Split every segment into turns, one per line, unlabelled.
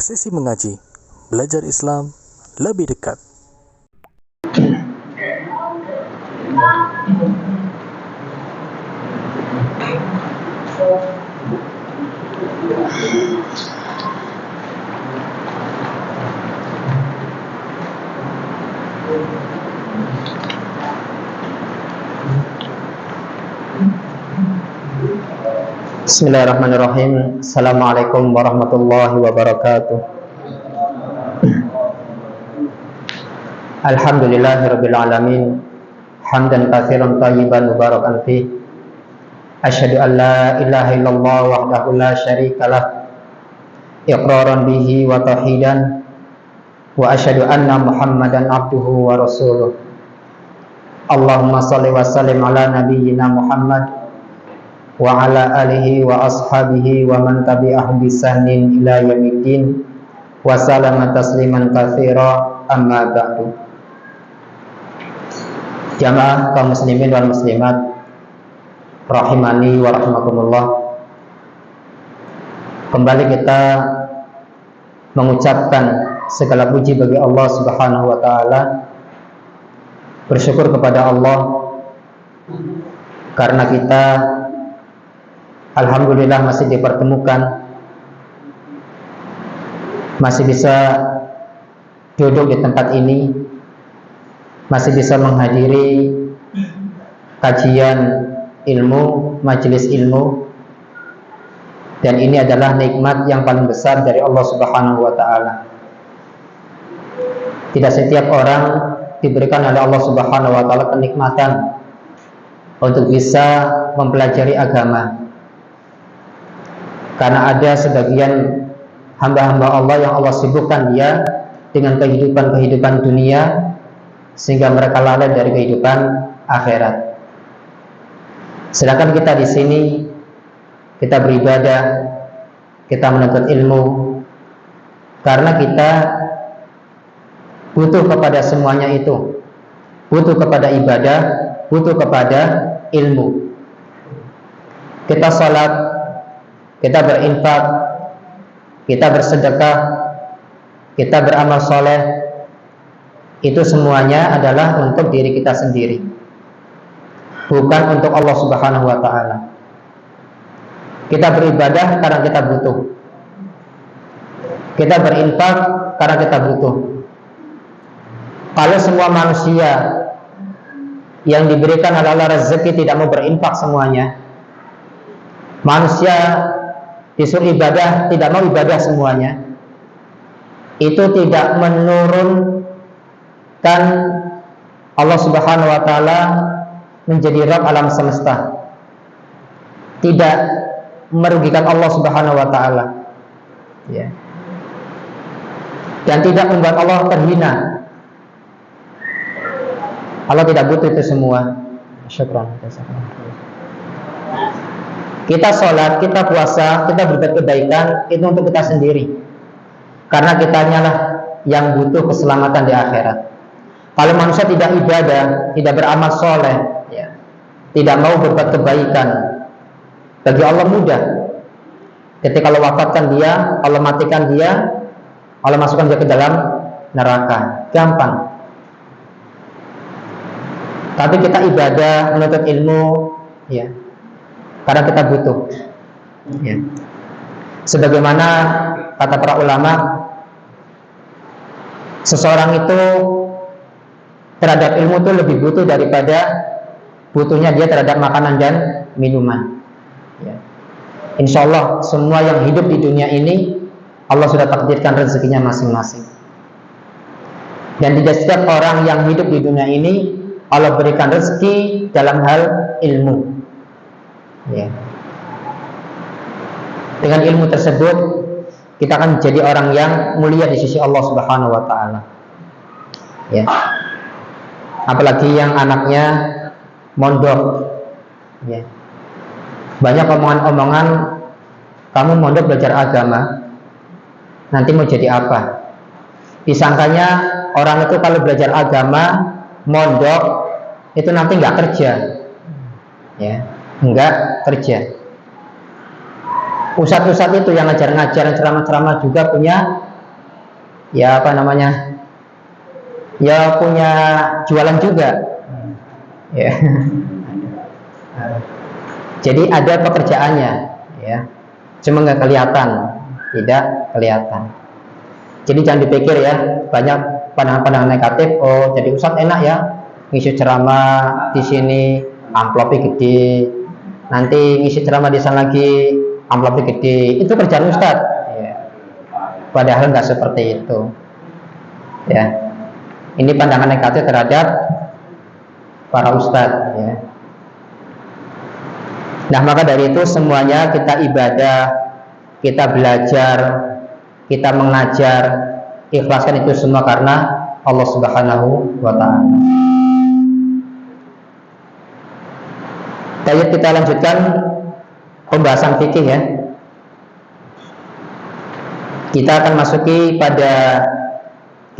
Sesi mengaji, belajar Islam lebih dekat.
Bismillahirrahmanirrahim. Assalamualaikum warahmatullahi wabarakatuh. Alhamdulillahirabbil alamin. Hamdan katsiran thayyiban mubarakan fi. Asyhadu an la ilaha illallah wahdahu la syarikalah. Iqraran bihi wa tauhidan. Wa asyhadu anna Muhammadan abduhu wa rasuluh. Allahumma shalli wa sallim ala nabiyyina Muhammad wa ala alihi wa ashabihi wa man tabi'ahum bi ihsanin ila yaumiddin wa sallama tasliman katsira amma ba'du. Jamaah kaum muslimin wal muslimat rahimani wa rahimakumullah, kembali kita mengucapkan segala puji bagi Allah Subhanahu wa taala, bersyukur kepada Allah karena kita alhamdulillah masih dipertemukan, masih bisa duduk di tempat ini, masih bisa menghadiri kajian ilmu, majelis ilmu, dan ini adalah nikmat yang paling besar dari Allah Subhanahu wa taala. Tidak setiap orang diberikan oleh Allah Subhanahu wa taala kenikmatan untuk bisa mempelajari agama. Karena ada sebagian hamba-hamba Allah yang Allah sibukkan dia dengan kehidupan dunia, sehingga mereka lalai dari kehidupan akhirat. Sedangkan kita di sini, kita beribadah, kita menuntut ilmu, karena kita butuh kepada semuanya itu, butuh kepada ibadah, butuh kepada ilmu. Kita sholat, kita berinfak, kita bersedekah, kita beramal soleh, itu semuanya adalah untuk diri kita sendiri, bukan untuk Allah Subhanahu wa taala. Kita beribadah karena kita butuh, kita berinfak karena kita butuh. Kalau semua manusia yang diberikan oleh Allah rezeki tidak mau berinfak semuanya, manusia disuruh ibadah tidak mau ibadah semuanya, itu tidak menurunkan Allah Subhanahu wa taala menjadi Rabb alam semesta, tidak merugikan Allah Subhanahu wa taala, ya. Dan tidak membuat Allah terhina. Allah tidak butuh itu semua. Syukran. Kita sholat, kita puasa, kita berbuat kebaikan, itu untuk kita sendiri, karena kitanya lah yang butuh keselamatan di akhirat. Kalau manusia tidak ibadah, tidak beramal soleh, ya, tidak mau berbuat kebaikan, bagi Allah mudah. Ketika Allah wafatkan dia, Allah matikan dia, Allah masukkan dia ke dalam neraka, gampang. Tapi kita ibadah, menuntut ilmu, ya, karena kita butuh, ya. Sebagaimana kata para ulama, seseorang itu terhadap ilmu itu lebih butuh daripada butuhnya dia terhadap makanan dan minuman, ya. Insya Allah semua yang hidup di dunia ini Allah sudah takdirkan rezekinya masing-masing, dan tidak setiap orang yang hidup di dunia ini Allah berikan rezeki dalam hal ilmu, ya. Dengan ilmu tersebut kita akan menjadi orang yang mulia di sisi Allah Subhanahu wa taala, ya. Apalagi yang anaknya mondok, ya. Banyak omongan-omongan, kamu mondok belajar agama, nanti mau jadi apa? Disangkanya orang itu kalau belajar agama, mondok, itu nanti nggak kerja, ya, nggak kerja. Ustadz-ustadz itu yang ngajar-ngajar, ceramah-ceramah juga punya ya apa namanya, ya punya jualan juga, ya. Jadi ada pekerjaannya, ya, cuma nggak kelihatan, tidak kelihatan. Jadi jangan dipikir ya banyak pandangan-pandangan negatif. Oh, jadi ustadz enak ya ngisi ceramah di sini amplopnya gede, nanti ngisi ceramah di sana lagi amplopnya gede. Itu kerjaan ustadz. Ya. Padahal nggak seperti itu. Ya, ini pandangan negatif terhadap para ustadz. Ya. Nah, maka dari itu semuanya kita ibadah, kita belajar, kita mengajar, ikhlaskan itu semua karena Allah Subhanahu wa ta'ala. Baik, kita lanjutkan pembahasan fikih ya. Kita akan masuki pada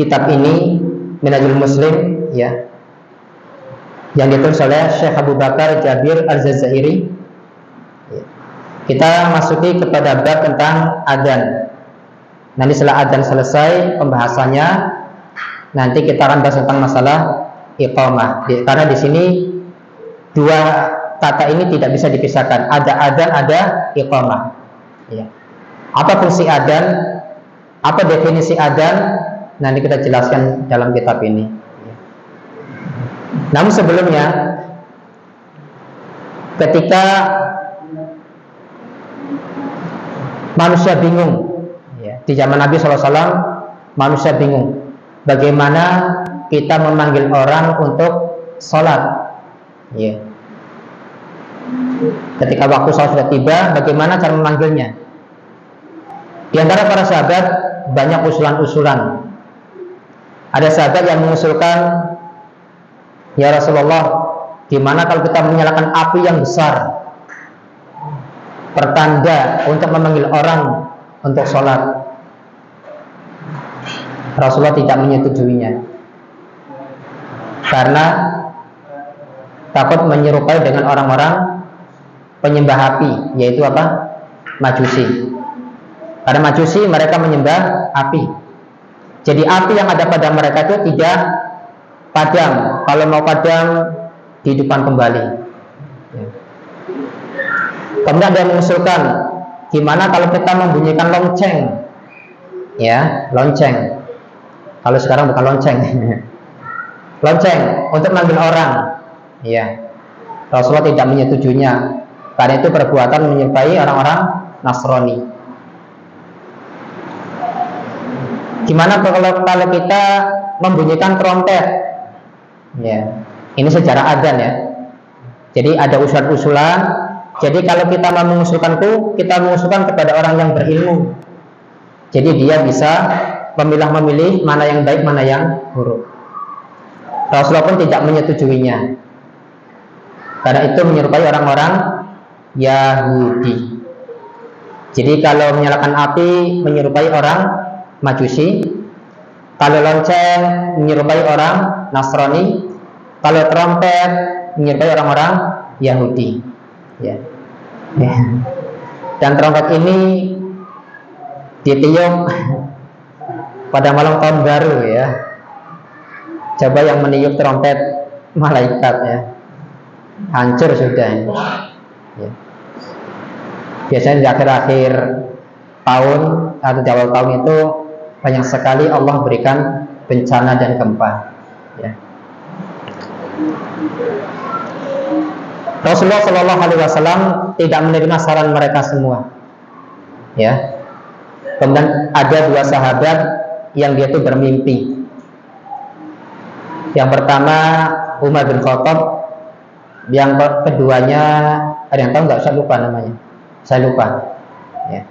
kitab ini, Minhajul Muslim ya, yang ditulis oleh Syekh Abu Bakar Jabir Al-Jazairi. Kita masuki kepada bab tentang adzan. Nanti setelah adzan selesai pembahasannya, nanti kita akan bahas tentang masalah iqamah. Karena di sini dua kata ini tidak bisa dipisahkan. Ada adzan, ada iqamah. Ya. Apa fungsi adzan? Apa definisi adzan? Nanti kita jelaskan dalam kitab ini. Namun sebelumnya, ketika manusia bingung ya, di zaman Nabi SAW, manusia bingung bagaimana kita memanggil orang untuk sholat ya. Ketika waktu sholat sudah tiba, bagaimana cara memanggilnya? Di antara para sahabat banyak usulan-usulan. Ada sahabat yang mengusulkan, ya Rasulullah, gimana kalau kita menyalakan api yang besar, pertanda untuk memanggil orang untuk sholat. Rasulullah tidak menyetujuinya karena takut menyerupai dengan orang-orang penyembah api, yaitu apa? Majusi. Karena Majusi mereka menyembah api. Jadi api yang ada pada mereka itu tidak padam. Kalau mau padam, dihidupkan kembali. Kemudian ada yang mengusulkan, gimana kalau kita membunyikan lonceng, ya, lonceng. Kalau sekarang bukan lonceng, lonceng untuk manggil orang, ya. Rasulullah tidak menyetujuinya, karena itu perbuatan menyerupai orang-orang Nasrani. Gimana kalau kita membunyikan trompet, ya. Ini secara adzan ya. Jadi ada usulan-usulan. Jadi kalau kita mau mengusulkanku, kita mengusulkan kepada orang yang berilmu. Jadi dia bisa memilah-memilih mana yang baik, mana yang buruk. Rasulullah pun tidak menyetujuinya, karena itu menyerupai orang-orang Yahudi. Jadi kalau menyalakan api menyerupai orang Majusi, kalau lonceng menyerupai orang Nasrani, kalau trompet menyerupai orang-orang Yahudi. Ya. Ya. Dan trompet ini ditiup pada malam tahun baru ya. Coba yang meniup trompet malaikat ya, hancur sudah. Ya. Biasanya di akhir-akhir tahun atau di awal tahun itu banyak sekali Allah berikan bencana dan gempa. Ya. Rasulullah Shallallahu Alaihi Wasallam tidak menerima saran mereka semua. Ya. Kemudian ada dua sahabat yang dia itu bermimpi. Yang pertama Umar bin Khattab, yang keduanya ada yang tahu nggak? Saya lupa namanya. Saya lupa. Ya.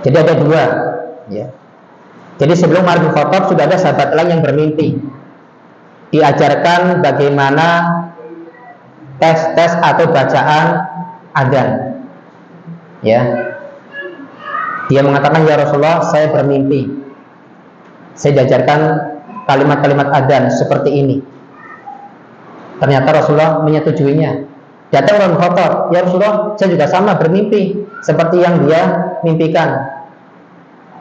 Jadi ada dua. Ya. Jadi sebelum Umar bin Khattab sudah ada sahabat lain yang bermimpi. Diajarkan bagaimana tes atau bacaan adzan. Ya. Dia mengatakan, ya Rasulullah, saya bermimpi. Saya diajarkan kalimat-kalimat adzan seperti ini. Ternyata Rasulullah menyetujuinya. Datang Umar bin Khattab, ya Rasulullah, saya juga sama bermimpi seperti yang dia mimpikan.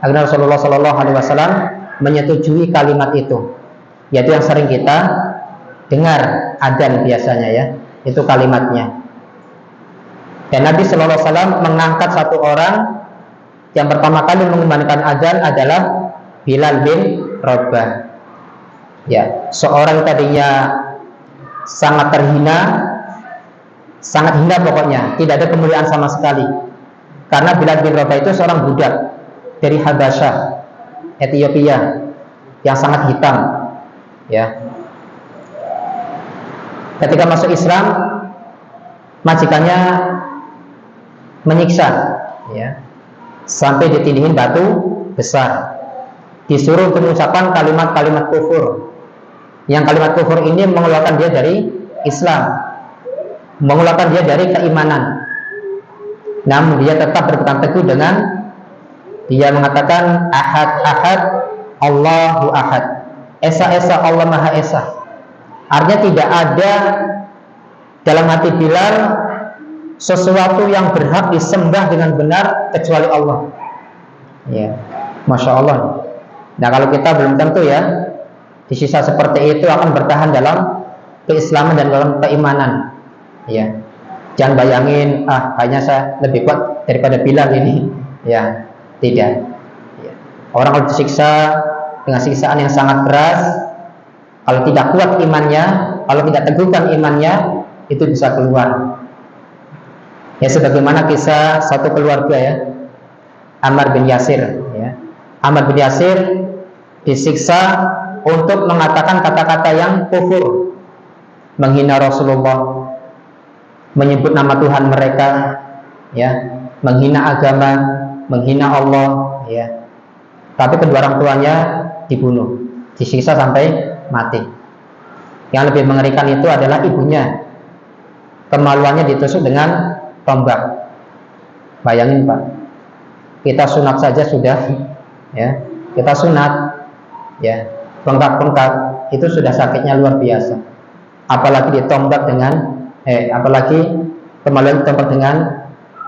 Akhirnya Rasulullah Shallallahu Alaihi Wasallam menyetujui kalimat itu, yaitu yang sering kita dengar adzan biasanya ya, itu kalimatnya. Dan Nabi Shallallahu Alaihi Wasallam mengangkat satu orang yang pertama kali mengumandangkan adzan adalah Bilal bin Rabah. Ya, seorang tadinya sangat terhina, sangat hina pokoknya, tidak ada kemuliaan sama sekali. Karena Bilal bin Rabah itu seorang budak dari Habasyah, Ethiopia, yang sangat hitam. Ya, ketika masuk Islam, majikannya menyiksa, ya, sampai ditindihin batu besar, disuruh mengucapkan kalimat-kalimat kufur. Yang kalimat kufur ini mengeluarkan dia dari Islam, mengeluarkan dia dari keimanan. Namun dia tetap berpegang teguh dengan dia mengatakan ahad ahad Allahu ahad, esa esa Allah maha esa. Artinya tidak ada dalam hati Bilal sesuatu yang berhak disembah dengan benar kecuali Allah. Ya, masya Allah. Nah, kalau kita belum tentu ya, di sisa seperti itu akan bertahan dalam keislaman dan dalam keimanan. Ya, jangan bayangin, kayaknya saya lebih kuat daripada Bilal ini. Ya, tidak. Ya. Orang kalau disiksa dengan siksaan yang sangat keras, kalau tidak kuat imannya, kalau tidak teguhkan imannya, itu bisa keluar. Ya, sebagaimana kisah satu keluarga ya, Ammar bin Yasir ya. Ammar bin Yasir disiksa untuk mengatakan kata-kata yang kufur, menghina Rasulullah, menyebut nama Tuhan mereka ya, menghina agama, menghina Allah ya. Tapi kedua orang tuanya dibunuh, disiksa sampai mati. Yang lebih mengerikan itu adalah ibunya, kemaluannya ditusuk dengan tombak. Bayangin Pak, kita sunat saja sudah ya, kita sunat ya, bengkak-bengkak itu sudah sakitnya luar biasa, apalagi ditombak dengan apalagi kemaluan ditombak dengan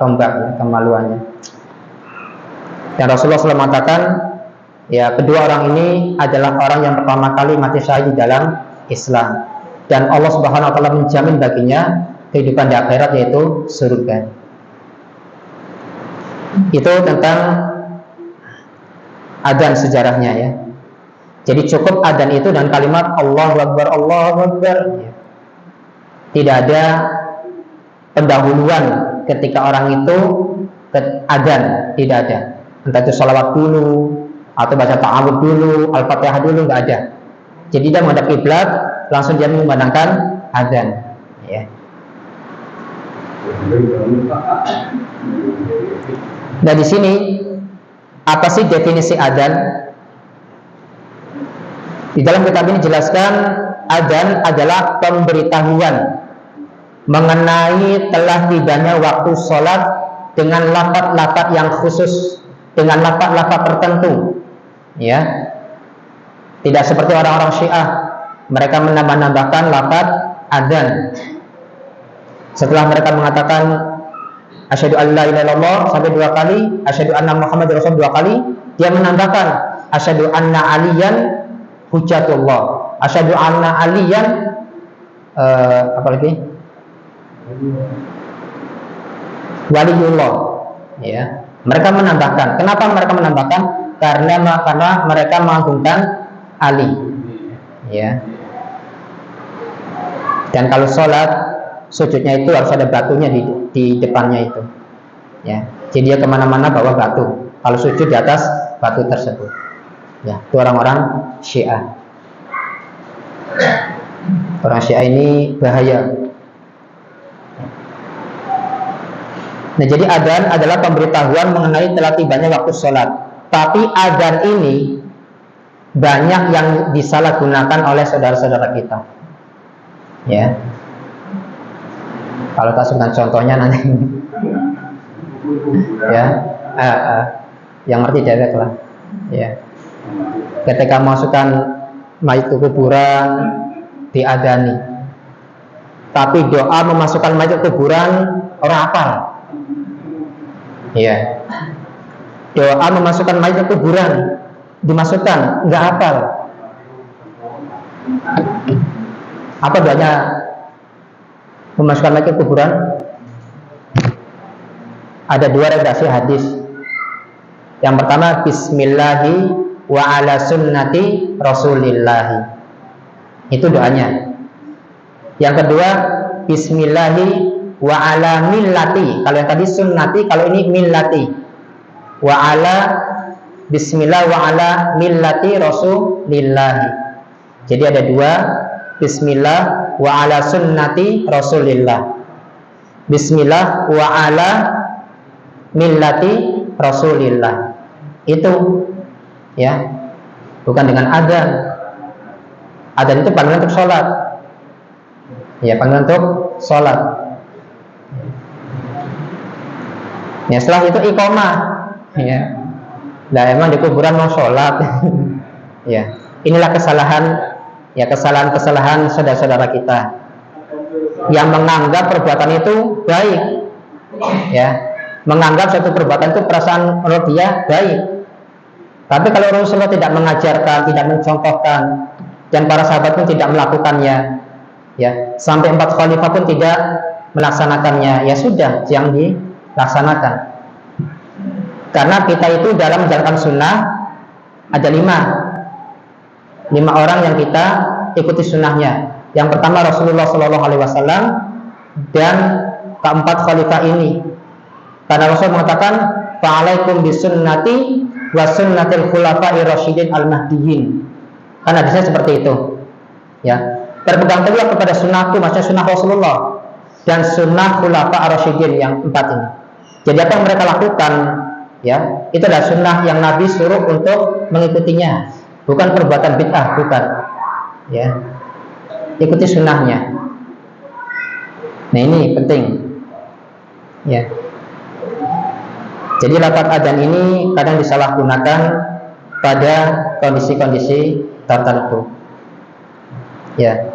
tombak ya, kemaluannya. Dan Rasulullah SAW mengatakan ya, kedua orang ini adalah orang yang pertama kali mati syahid di dalam Islam, dan Allah Subhanahu wa taala menjamin baginya kehidupan di akhirat, yaitu surga. Itu tentang adzan sejarahnya ya. Jadi cukup adzan itu dan kalimat Allahu Akbar, Allahu Akbar. Tidak ada pendahuluan ketika orang itu adzan, tidak ada. Entah itu sholawat dulu atau baca ta'awudz dulu, Al-Fatihah dulu, nggak ada. Jadi dia menghadap kiblat, langsung dia mengumandangkan adzan ya. Nah, di sini apa sih definisi adzan? Di dalam kitab ini dijelaskan adzan adalah pemberitahuan mengenai telah tibanya waktu sholat dengan lafaz-lafaz yang khusus, dengan lafaz-lafaz tertentu ya. Tidak seperti orang-orang Syiah, mereka menambah-nambahkan lafaz adzan. Setelah mereka mengatakan asyhadu an la ilaha illallah sampai 2 kali, asyhadu anna Muhammadar Rasulullah 2 kali, dia menambahkan asyhadu anna aliyan hujjatullah, asyhadu anna aliyan apa lagi? Waliyullah ya. Mereka menambahkan. Kenapa mereka menambahkan? Karena mereka mengagungkan Ali ya. Dan kalau sholat, sujudnya itu harus ada batunya di depannya itu ya. Jadi dia kemana-mana bawa batu kalau sujud di atas batu tersebut ya. Itu orang-orang Syiah. Orang Syiah ini bahaya. Nah, jadi adzan adalah pemberitahuan mengenai telah tibanya waktu sholat. Tapi adzan ini banyak yang disalahgunakan oleh saudara-saudara kita ya. Kalau tak sebutkan contohnya nanti ya, yang ngerti dewek lah ya. Ketika masukkan mayat ke kuburan diadzani, tapi doa memasukkan mayat ke kuburan orang hafal ya. Doa memasukkan mayat ke kuburan dimasukkan, nggak hafal. Apa doanya memasukkan mayat ke kuburan? Ada dua redaksi hadis. Yang pertama, Bismillahi wa ala sunnati Rasulillahi. Itu doanya. Yang kedua, Bismillahi wa ala millati. Kalau yang tadi sunnati, kalau ini millati. Wa ala Bismillah wa ala millati Rasulillahi. Jadi ada dua, Bismillah wa ala sunnati Rasulillah. Bismillah wa ala millati Rasulillah. Itu ya, bukan dengan adzan. Adzan itu panggilan untuk sholat. Ya, panggilan untuk sholat. Ya, setelah itu iqamah. Ya, nah emang di kuburan mau sholat. Ya, inilah kesalahan. Ya, kesalahan-kesalahan saudara-saudara kita yang menganggap perbuatan itu baik. Ya, menganggap suatu perbuatan itu perasaan menurut dia baik. Tapi kalau Rasulullah tidak mengajarkan, tidak mencontohkan, dan para sahabat pun tidak melakukannya, ya, sampai 4 khalifah pun tidak melaksanakannya, ya sudah, jangan dilaksanakan. Karena kita itu dalam menjalankan sunnah ada 5 orang yang kita ikuti sunnahnya. Yang pertama Rasulullah SAW dan keempat khalifah ini. Karena Rasul mengatakan, "Fa'alaikum bisunnati wa sunnatil khulafa'ir rasyidin al-mahdiyyin." Karena hadisnya seperti itu. Ya, berpegang teguh kepada sunnahku, maksudnya sunnah Rasulullah, dan sunnah khulafa' ar-rasyidin yang 4 ini. Jadi apa yang mereka lakukan, ya, itu adalah sunnah yang Nabi suruh untuk mengikutinya, bukan perbuatan bid'ah, bukan. Ya, ikuti sunnahnya. Nah, ini penting. Ya. Jadi lafaz adzan ini kadang disalahgunakan pada kondisi-kondisi tertentu. Ya.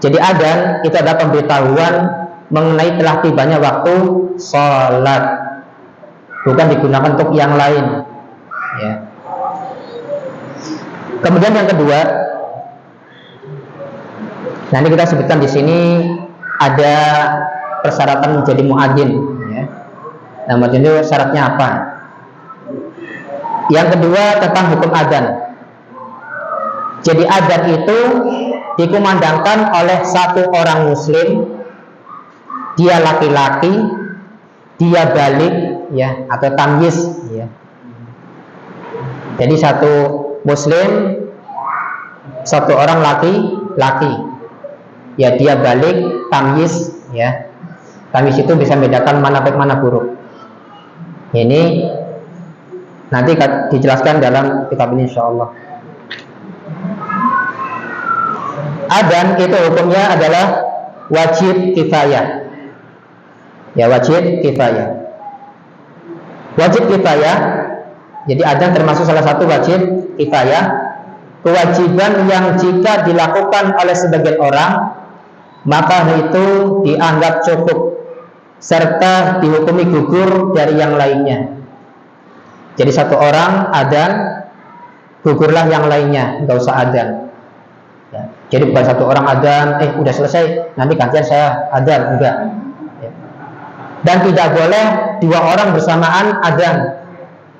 Jadi adzan itu adalah pemberitahuan mengenai telah tibanya waktu sholat, bukan digunakan untuk yang lain. Ya. Kemudian yang kedua, nanti kita sebutkan di sini ada persyaratan menjadi muadzin. Ya. Nah, muadzin itu syaratnya apa? Yang kedua tentang hukum adzan. Jadi adzan itu dikumandangkan oleh satu orang muslim, dia laki-laki, dia balik, ya, atau tamyiz, ya. Jadi satu muslim, satu orang laki-laki, ya, dia balik, tamyiz, ya. Tamyiz itu bisa membedakan mana baik mana buruk. Ini nanti dijelaskan dalam kitab ini insyaallah. Adzan itu hukumnya adalah wajib kifayah. Ya, wajib kifayah. Wajib kifayah. Jadi adzan termasuk salah satu wajib kifayah. Kewajiban yang jika dilakukan oleh sebagian orang, maka itu dianggap cukup serta dihukumi gugur dari yang lainnya. Jadi satu orang adzan, gugurlah yang lainnya, enggak usah adzan. Ya. Jadi bukan satu orang adzan, udah selesai, nanti gantian saya adzan, enggak. Ya. Dan tidak boleh 2 orang bersamaan adzan.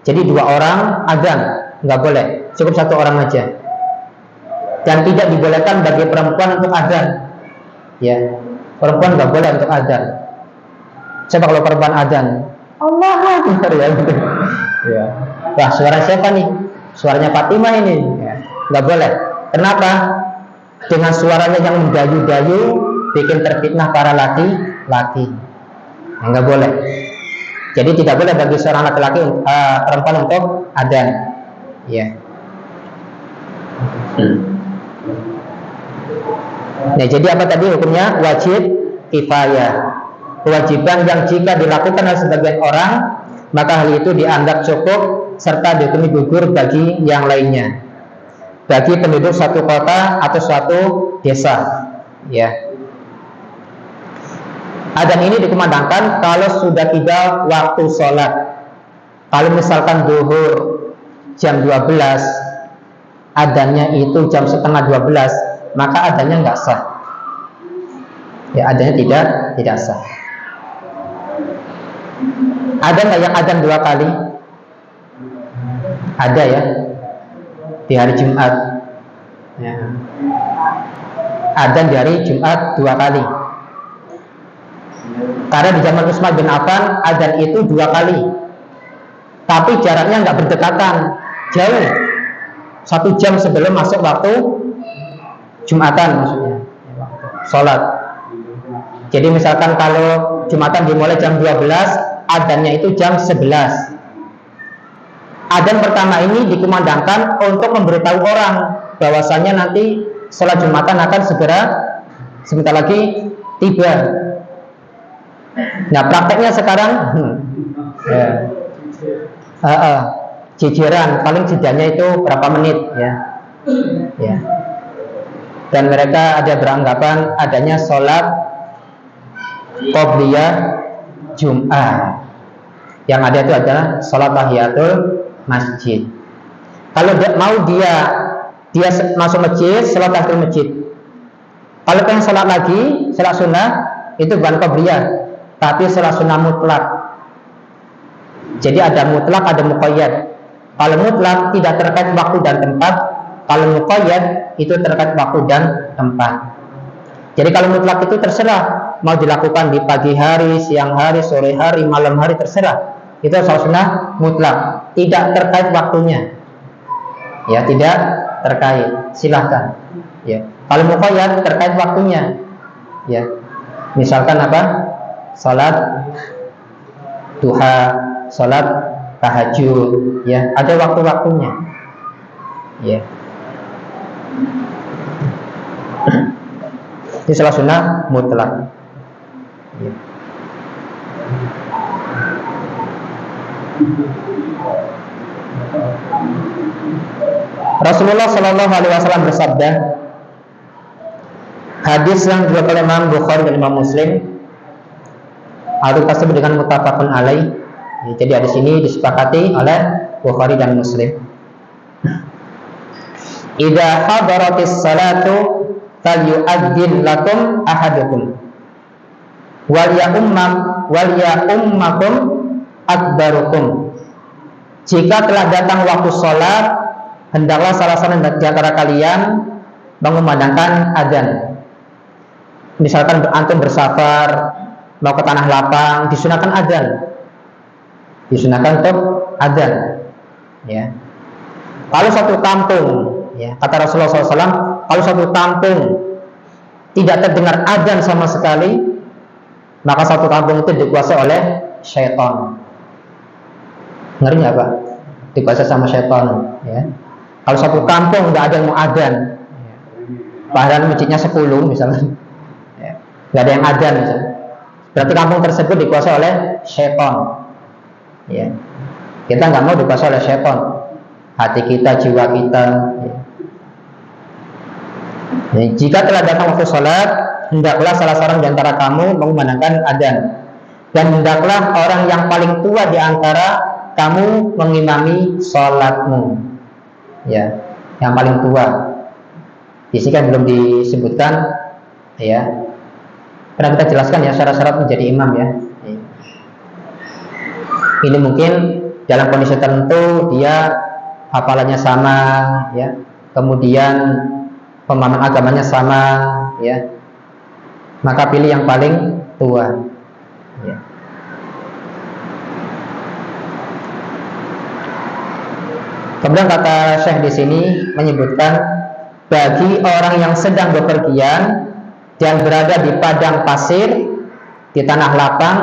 Jadi 2 orang adzan, enggak boleh, cukup 1 orang aja. Dan tidak dibolehkan bagi perempuan untuk adzan. Ya, perempuan enggak boleh untuk adzan. Coba kalau perempuan adzan, Allahu Akbar, ya, gitu. Ya. Wah, suara siapa nih? Suaranya Fatimah ini. Ya. Nggak boleh. Kenapa? Dengan suaranya yang mendayu-dayu, bikin terfitnah para laki-laki. Nggak boleh. Jadi tidak boleh bagi seorang laki-laki, perempuan untuk adzan. Ya. Nah, jadi apa tadi hukumnya? Wajib kifayah. Kewajiban yang jika dilakukan oleh sebagian orang, maka hal itu dianggap cukup serta dihukumi gugur bagi yang lainnya, bagi penduduk satu kota atau suatu desa. Ya. Adzan ini dikumandangkan kalau sudah tiba waktu sholat. Kalau misalkan zuhur jam 12, adzannya itu jam setengah 12, maka adzannya nggak sah. Ya, adzannya tidak sah. Ada nggak yang adzan 2 kali? Ada ya, di hari Jumat. Ya. Adzan di hari Jumat 2 kali. Karena di zaman Utsman bin Affan adzan itu 2 kali, tapi jaraknya nggak berdekatan, jauh, 1 jam sebelum masuk waktu Jumatan, maksudnya sholat. Jadi misalkan kalau Jumatan dimulai jam 12, adzannya itu jam 11. Adzan pertama ini dikumandangkan untuk memberitahu orang bahwasanya nanti sholat Jumatan akan segera sebentar lagi tiba. Nah, prakteknya sekarang jijiran, paling jedanya itu berapa menit ya. Dan mereka ada beranggapan adanya sholat qobliyah Jum'ah. Yang ada itu adalah sholat tahiyatul masjid. Kalau mau dia masuk masjid, sholat tahiyatul masjid. Kalau pengen sholat lagi, sholat sunnah, itu bukan qobliyah, tapi sholat sunnah mutlak. Jadi ada mutlak, ada muqayyad. Kalau mutlak tidak terkait waktu dan tempat, kalau muqayyad itu terkait waktu dan tempat. Jadi kalau mutlak itu terserah, mau dilakukan di pagi hari, siang hari, sore hari, malam hari, terserah. Itu sholat sunnah mutlak, tidak terkait waktunya. Ya, tidak terkait, silahkan. Ya. Kalau muqayyad terkait waktunya. Ya. Misalkan apa? Salat duha, salat tahajud, ya, ada waktu-waktunya. Ya. Ini salat sunnah mutlak. Ya. Rasulullah Shallallahu Alaihi Wasallam bersabda, hadis yang diriwayatkan oleh Imam Bukhari dan Imam Muslim, hadis tersebut dengan muttafaqun alaih. Jadi hadis ini disepakati oleh Bukhari dan Muslim. Idza hadaratis salatu falyu'adzin lakum ahadukum wal ya'ummakum akbarukum. Jika telah datang waktu sholat, hendaklah salah seorang di antara kalian mengumandangkan adzan. Misalkan antum bersafar mau ke tanah lapang, disunahkan adzan. Disunahkan untuk adzan. Ya. Kalau satu kampung, ya, kata Rasulullah SAW, kalau satu kampung tidak terdengar adzan sama sekali, maka satu kampung itu dikuasai oleh syaitan. Ngeri nggak Pak? Dikuasai sama syaitan. Ya. Kalau satu kampung nggak ada yang mau adzan, padahal masjidnya 10 misalnya, ya, nggak ada yang adzan misalnya, berarti kampung tersebut dikuasai oleh syaitan. Ya. Kita nggak mau dikuasai oleh syaitan. Hati kita, jiwa kita. Ya. Ya, jika telah datang waktu sholat, hendaklah salah seorang di antara kamu mengumandangkan adzan, dan hendaklah orang yang paling tua di antara kamu mengimami sholatmu. Ya, yang paling tua. Di sini kan belum disebutkan, ya. Pernah kita jelaskan ya syarat-syarat menjadi imam ya. Ini mungkin dalam kondisi tertentu dia hafalannya sama, ya. Kemudian pemahaman agamanya sama, ya. Maka pilih yang paling tua. Ya. Kemudian kata Syekh di sini menyebutkan bagi orang yang sedang bepergian dan berada di padang pasir, di tanah lapang,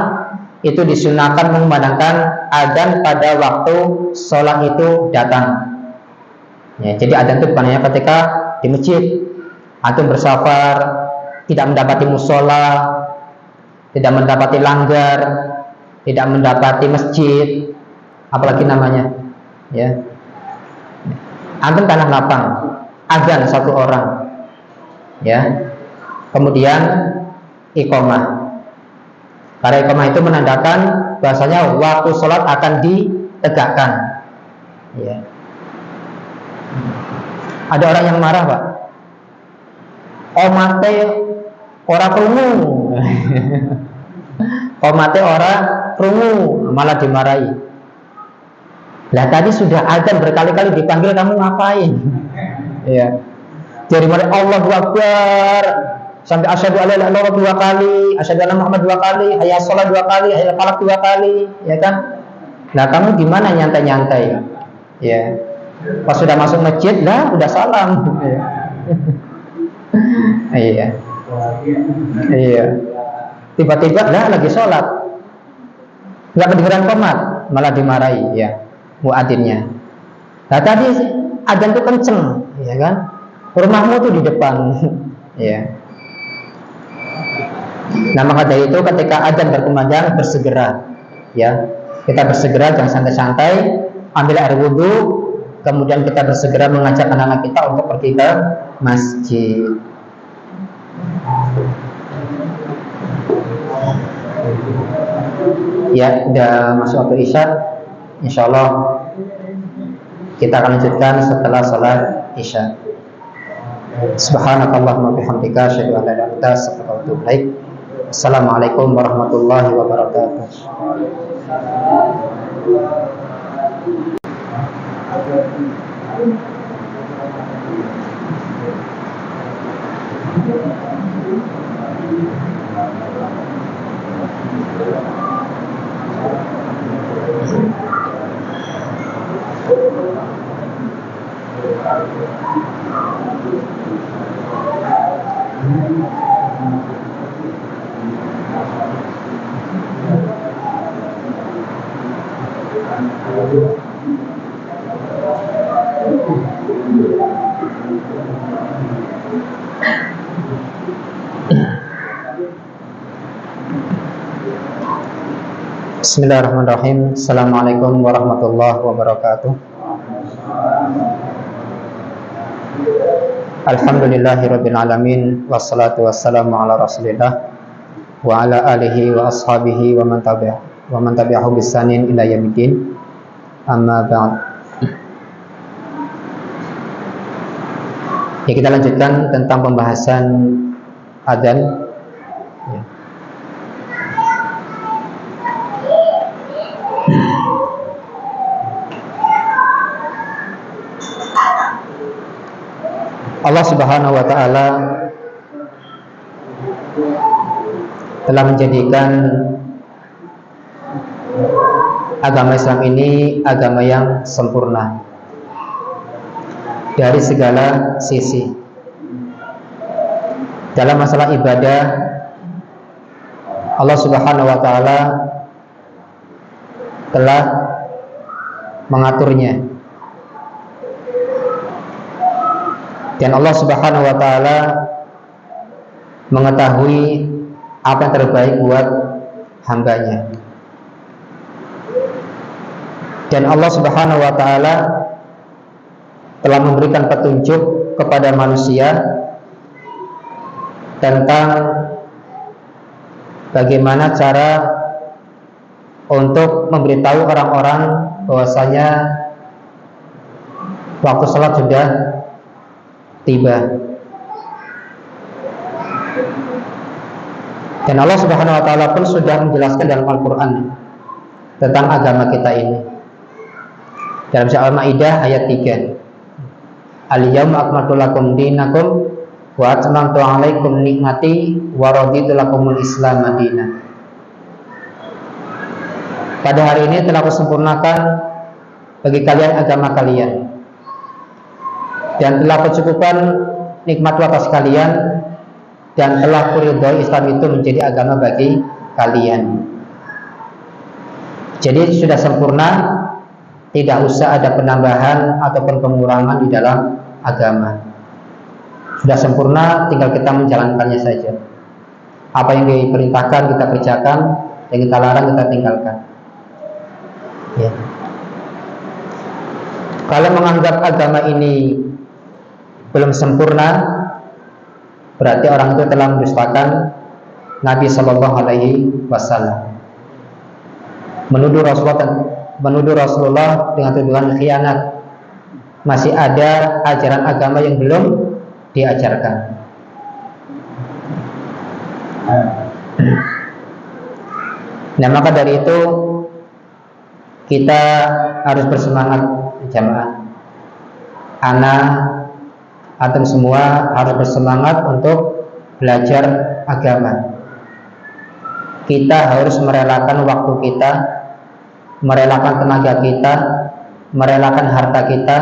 itu disunahkan mengumandangkan adzan pada waktu sholat itu datang. Ya, jadi adzan itu bukan hanya ketika di masjid, antum bersafar, tidak mendapati musola, tidak mendapati langgar, tidak mendapati masjid, apalagi namanya, ya. Antum tanah lapang, adzan satu orang, ya. Kemudian iqamah. Karena iqamah itu menandakan bahasanya waktu sholat akan ditegakkan, ya. Ada orang yang marah, Pak. Omate ora krungu. Omate ora krungu, malah dimarahi. Lah tadi sudah azan berkali-kali dipanggil, kamu ngapain? Ya. Dari mulai Allahu Akbar sampai asyhadu alla ilaha illallah 2 kali, asyhadu anna Muhammad 2 kali, hayya shalah 2 kali, hayya falak 2 kali, ya kan? Nah, kamu di mana nyantai-nyantai? Ya. Pas sudah masuk masjid lah udah salam. Iya. Iya. Tiba-tiba lah lagi sholat, nggak kedengeran qomat, malah dimarahi ya muadzinnya. Nah tadi adzan tuh kenceng, ya kan? Rumahmu tuh di depan, ya. Nah maka dari itu ketika adzan berkumandang bersegera, ya kita bersegera, jangan santai-santai, ambil air wudhu, kemudian kita bersegera mengajak anak-anak kita untuk pergi ke masjid. Ya, udah masuk waktu isya. Insyaallah kita akan lanjutkan setelah salat isya. Subhanakallahumma bihamdika asyhadu an la ilaha illa anta astaghfiruka wa atubu ilaik. Assalamualaikum warahmatullahi wabarakatuh. Bismillahirrahmanirrahim. Assalamualaikum warahmatullahi wabarakatuh. Alhamdulillahirabbil alamin, wassalatu wassalamu ala Rasulillah wa ala alihi wa ashabihi wa man tabi'ahu bisanin ila yaumiddin. Amma ba'd. Ya, kita lanjutkan tentang pembahasan adzan. Ya. Allah Subhanahu wa taala telah menjadikan agama Islam ini agama yang sempurna dari segala sisi. Dalam masalah ibadah, Allah Subhanahu wa taala telah mengaturnya. Dan Allah Subhanahu wa taala mengetahui apa yang terbaik buat hambanya. Dan Allah Subhanahu wa taala telah memberikan petunjuk kepada manusia tentang bagaimana cara untuk memberitahu orang-orang bahwasanya waktu salat sudah tiba. Dan Allah Subhanahu wa taala pun sudah menjelaskan dalam Al-Qur'an tentang agama kita ini. Dalam surah Al-Maidah ayat 3. Al-yawma akmaltu lakum dinakum wa atmamtu 'alaikum ni'mati wa raditu lakumul Islam madina. Pada hari ini telah kusempurnakan bagi kalian agama kalian, dan telah kecukupan nikmatku atas kalian, dan telah kuridhoi Islam itu menjadi agama bagi kalian. Jadi sudah sempurna, tidak usah ada penambahan ataupun pengurangan di dalam agama. Sudah sempurna, tinggal kita menjalankannya saja. Apa yang diperintahkan kita kerjakan, yang kita larang kita tinggalkan. Ya. Kalau menganggap agama ini belum sempurna, berarti orang itu telah mendustakan Nabi Shallallahu Alaihi Wasallam, menuduh Rasulullah dengan tuduhan khianat, masih ada ajaran agama yang belum diajarkan. Nah, maka dari itu kita harus bersemangat jamaah. Ana, antum semua harus bersemangat untuk belajar agama. Kita harus merelakan waktu kita, merelakan tenaga kita, merelakan harta kita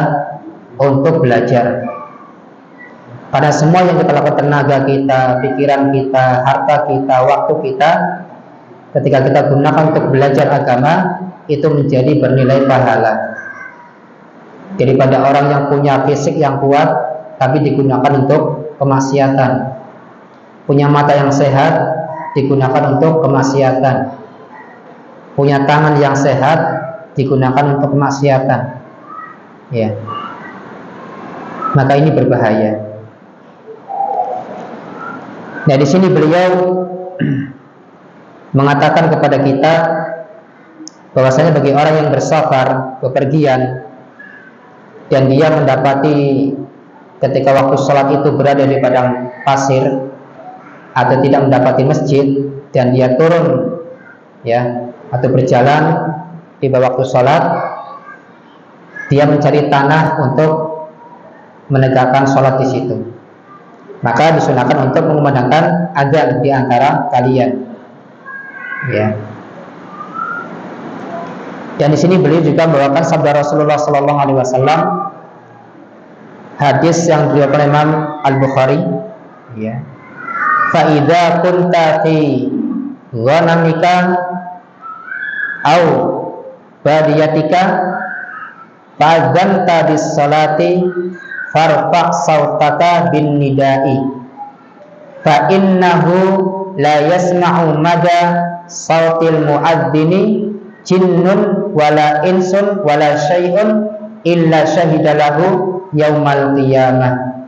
untuk belajar. Karena semua yang kita lakukan, tenaga kita, pikiran kita, harta kita, waktu kita, ketika kita gunakan untuk belajar agama, itu menjadi bernilai pahala. Daripada orang yang punya fisik yang kuat tapi digunakan untuk kemaksiatan, punya mata yang sehat digunakan untuk kemaksiatan, punya tangan yang sehat digunakan untuk kemaksiatan, ya, maka ini berbahaya. Nah, di sini beliau mengatakan kepada kita bahwasanya bagi orang yang bersafar, bepergian, dan dia mendapati ketika waktu sholat itu berada di padang pasir atau tidak mendapati masjid, dan dia turun, ya, atau berjalan di waktu sholat, dia mencari tanah untuk menegakkan sholat di situ, maka disunahkan untuk mengumandangkan adzan di antara kalian, ya. Dan di sini beliau juga membawakan sabda Rasulullah Sallallahu Alaihi Wasallam, hadis yang diriwayatkan Imam Al-Bukhari, ya. Fa idza kunta fi ghanamika au badiyatika fa'adzanta bis-salati farfa' sautaka bin nida'i fa innahu la yasma'u mada sautil mu'adzini jinnun wala insun wala syai'un illa syahidalahu yaumal qiyamah.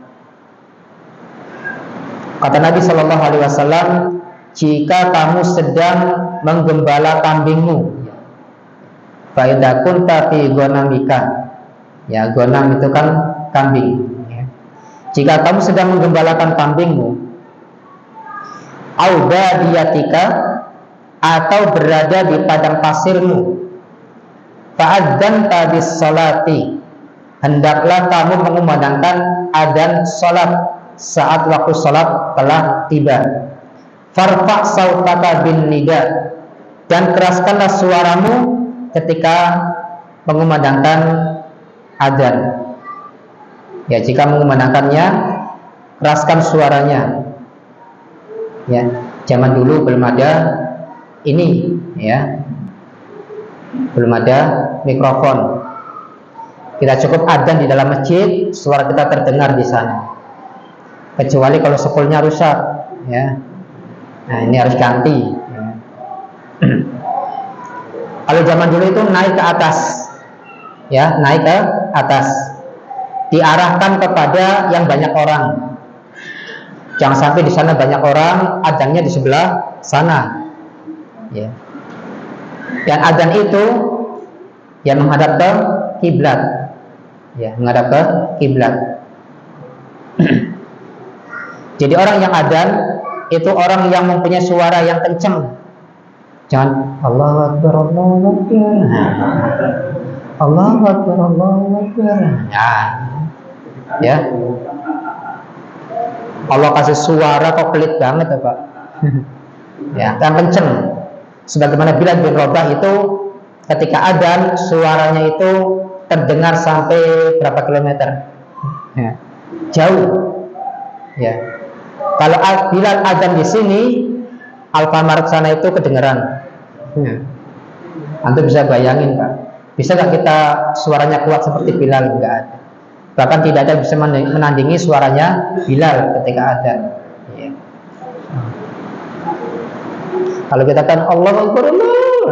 Kata Nabi Shallallahu Alaihi Wasallam, jika kamu sedang menggembala kambingmu, fa idza kunta fi ghanamika, ya, ghanam itu kan kambing, ya. Jika kamu sedang menggembalakan kambingmu, au badiyatika, atau berada di padang pasirmu, fa'adzanta bis-sholati, hendaklah kamu mengumandangkan adzan salat saat waktu salat telah tiba. Farfa' sautaka bin nida, dan keraskanlah suaramu ketika mengumandangkan adzan. Ya, jika mengumandangkannya, keraskan suaranya. Ya, zaman dulu belum ada ini, ya, belum ada mikrofon. Kita cukup adzan di dalam masjid, suara kita terdengar di sana. Kecuali kalau sepulnya rusak, ya. Nah, ini harus ganti. Ya. Kalau zaman dulu itu naik ke atas, ya, naik ke atas, diarahkan kepada yang banyak orang. Jangan sampai di sana banyak orang, adzannya di sebelah sana. Ya. Dan adzan itu yang menghadap ke kiblat, ya, menghadap ke kiblat. Jadi orang yang adzan itu orang yang mempunyai suara yang kencang. Jangan Allahu Akbar, Allahu Akbar, Allahu Akbar, Allahu Akbar. Ya. Allah kasih suara kok pelit banget ya, Pak. Ya, yang kencang. Sebagaimana Bilal bin Rabah itu ketika adzan suaranya itu terdengar sampai berapa kilometer, ya, jauh, ya. Kalau Bilal adzan di sini, Alfamart sana itu kedengeran, ya. Antum bisa bayangin, Pak, bisa nggak kita suaranya kuat seperti Bilal? Nggak ada. Bahkan tidak ada yang bisa menandingi suaranya Bilal ketika adzan, ya. Kalau kita kan Allah Akbar,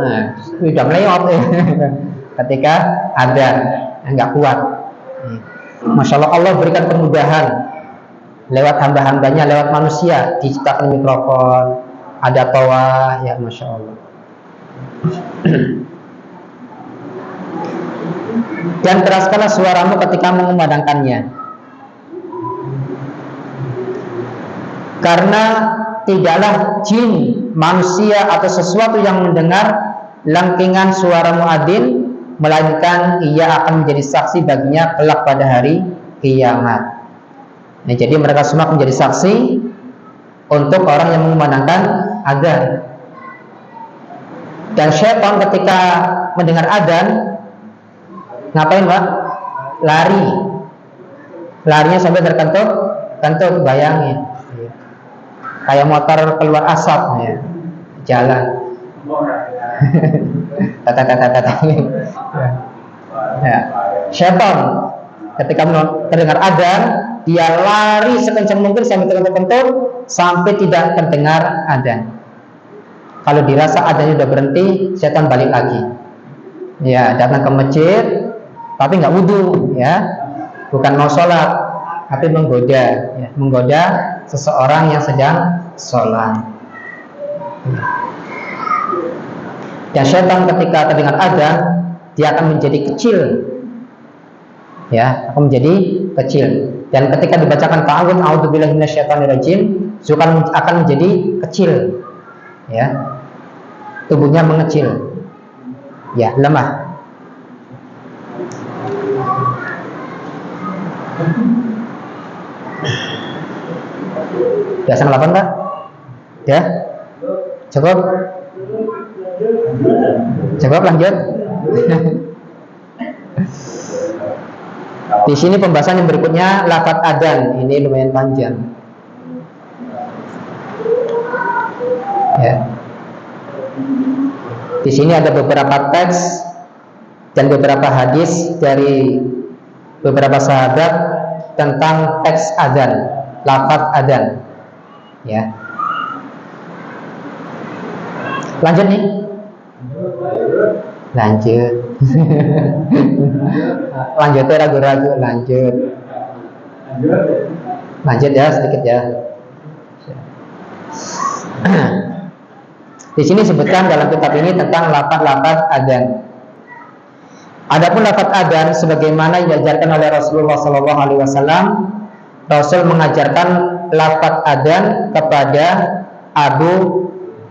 nah, udah melewat ya. Ketika adzan nggak kuat. Masya Allah, Allah berikan kemudahan lewat hamba-hambanya, lewat manusia, diciptakan mikrofon, ada toa, ya, Masya Allah. Dan keraskanlah suaramu ketika mengumandangkannya, karena tidaklah jin, manusia atau sesuatu yang mendengar langkingan suara muadzin, melainkan ia akan menjadi saksi baginya kelak pada hari kiamat. Nah, jadi mereka semua menjadi saksi untuk orang yang mengumandangkan adzan. Dan syaitan ketika mendengar adzan ngapain, Pak? Lari. Larinya sampai terkentut, bayangin. Kayak motor keluar asap ya. Jalan. Ya. Syaitan ketika terdengar adzan, dia lari sekencang mungkin sampai terkentut sampai tidak terdengar adzan. Kalau dirasa adzannya sudah berhenti, syaitan balik lagi. Ya, datang ke masjid, tapi nggak wudu, ya, bukan mau sholat, tapi menggoda, ya, menggoda seseorang yang sedang sholat. Dan syaitan ketika terdengar adzan, dia akan menjadi kecil, ya, akan menjadi kecil. Dan ketika dibacakan ta'awudz, a'udzubillahi minasyaitonirrajim, akan menjadi kecil, ya, tubuhnya mengecil, ya, lemah. Biasa 8, Pak? Ya? Cukup? Cukup, lanjut. Di sini pembahasan yang berikutnya lafaz adzan. Ini lumayan panjang. Ya. Di sini ada beberapa teks dan beberapa hadis dari beberapa sahabat tentang teks adzan, lafaz adzan. Ya. Lanjut nih. Lanjut. Lanjutnya ragu-ragu, lanjut. Lanjut ya, sedikit ya. Di sini sebutkan dalam kitab ini tentang lafaz-lafaz adzan. Adapun lafaz adzan sebagaimana yang diajarkan oleh Rasulullah SAW, Rasul mengajarkan lafaz adzan kepada Abu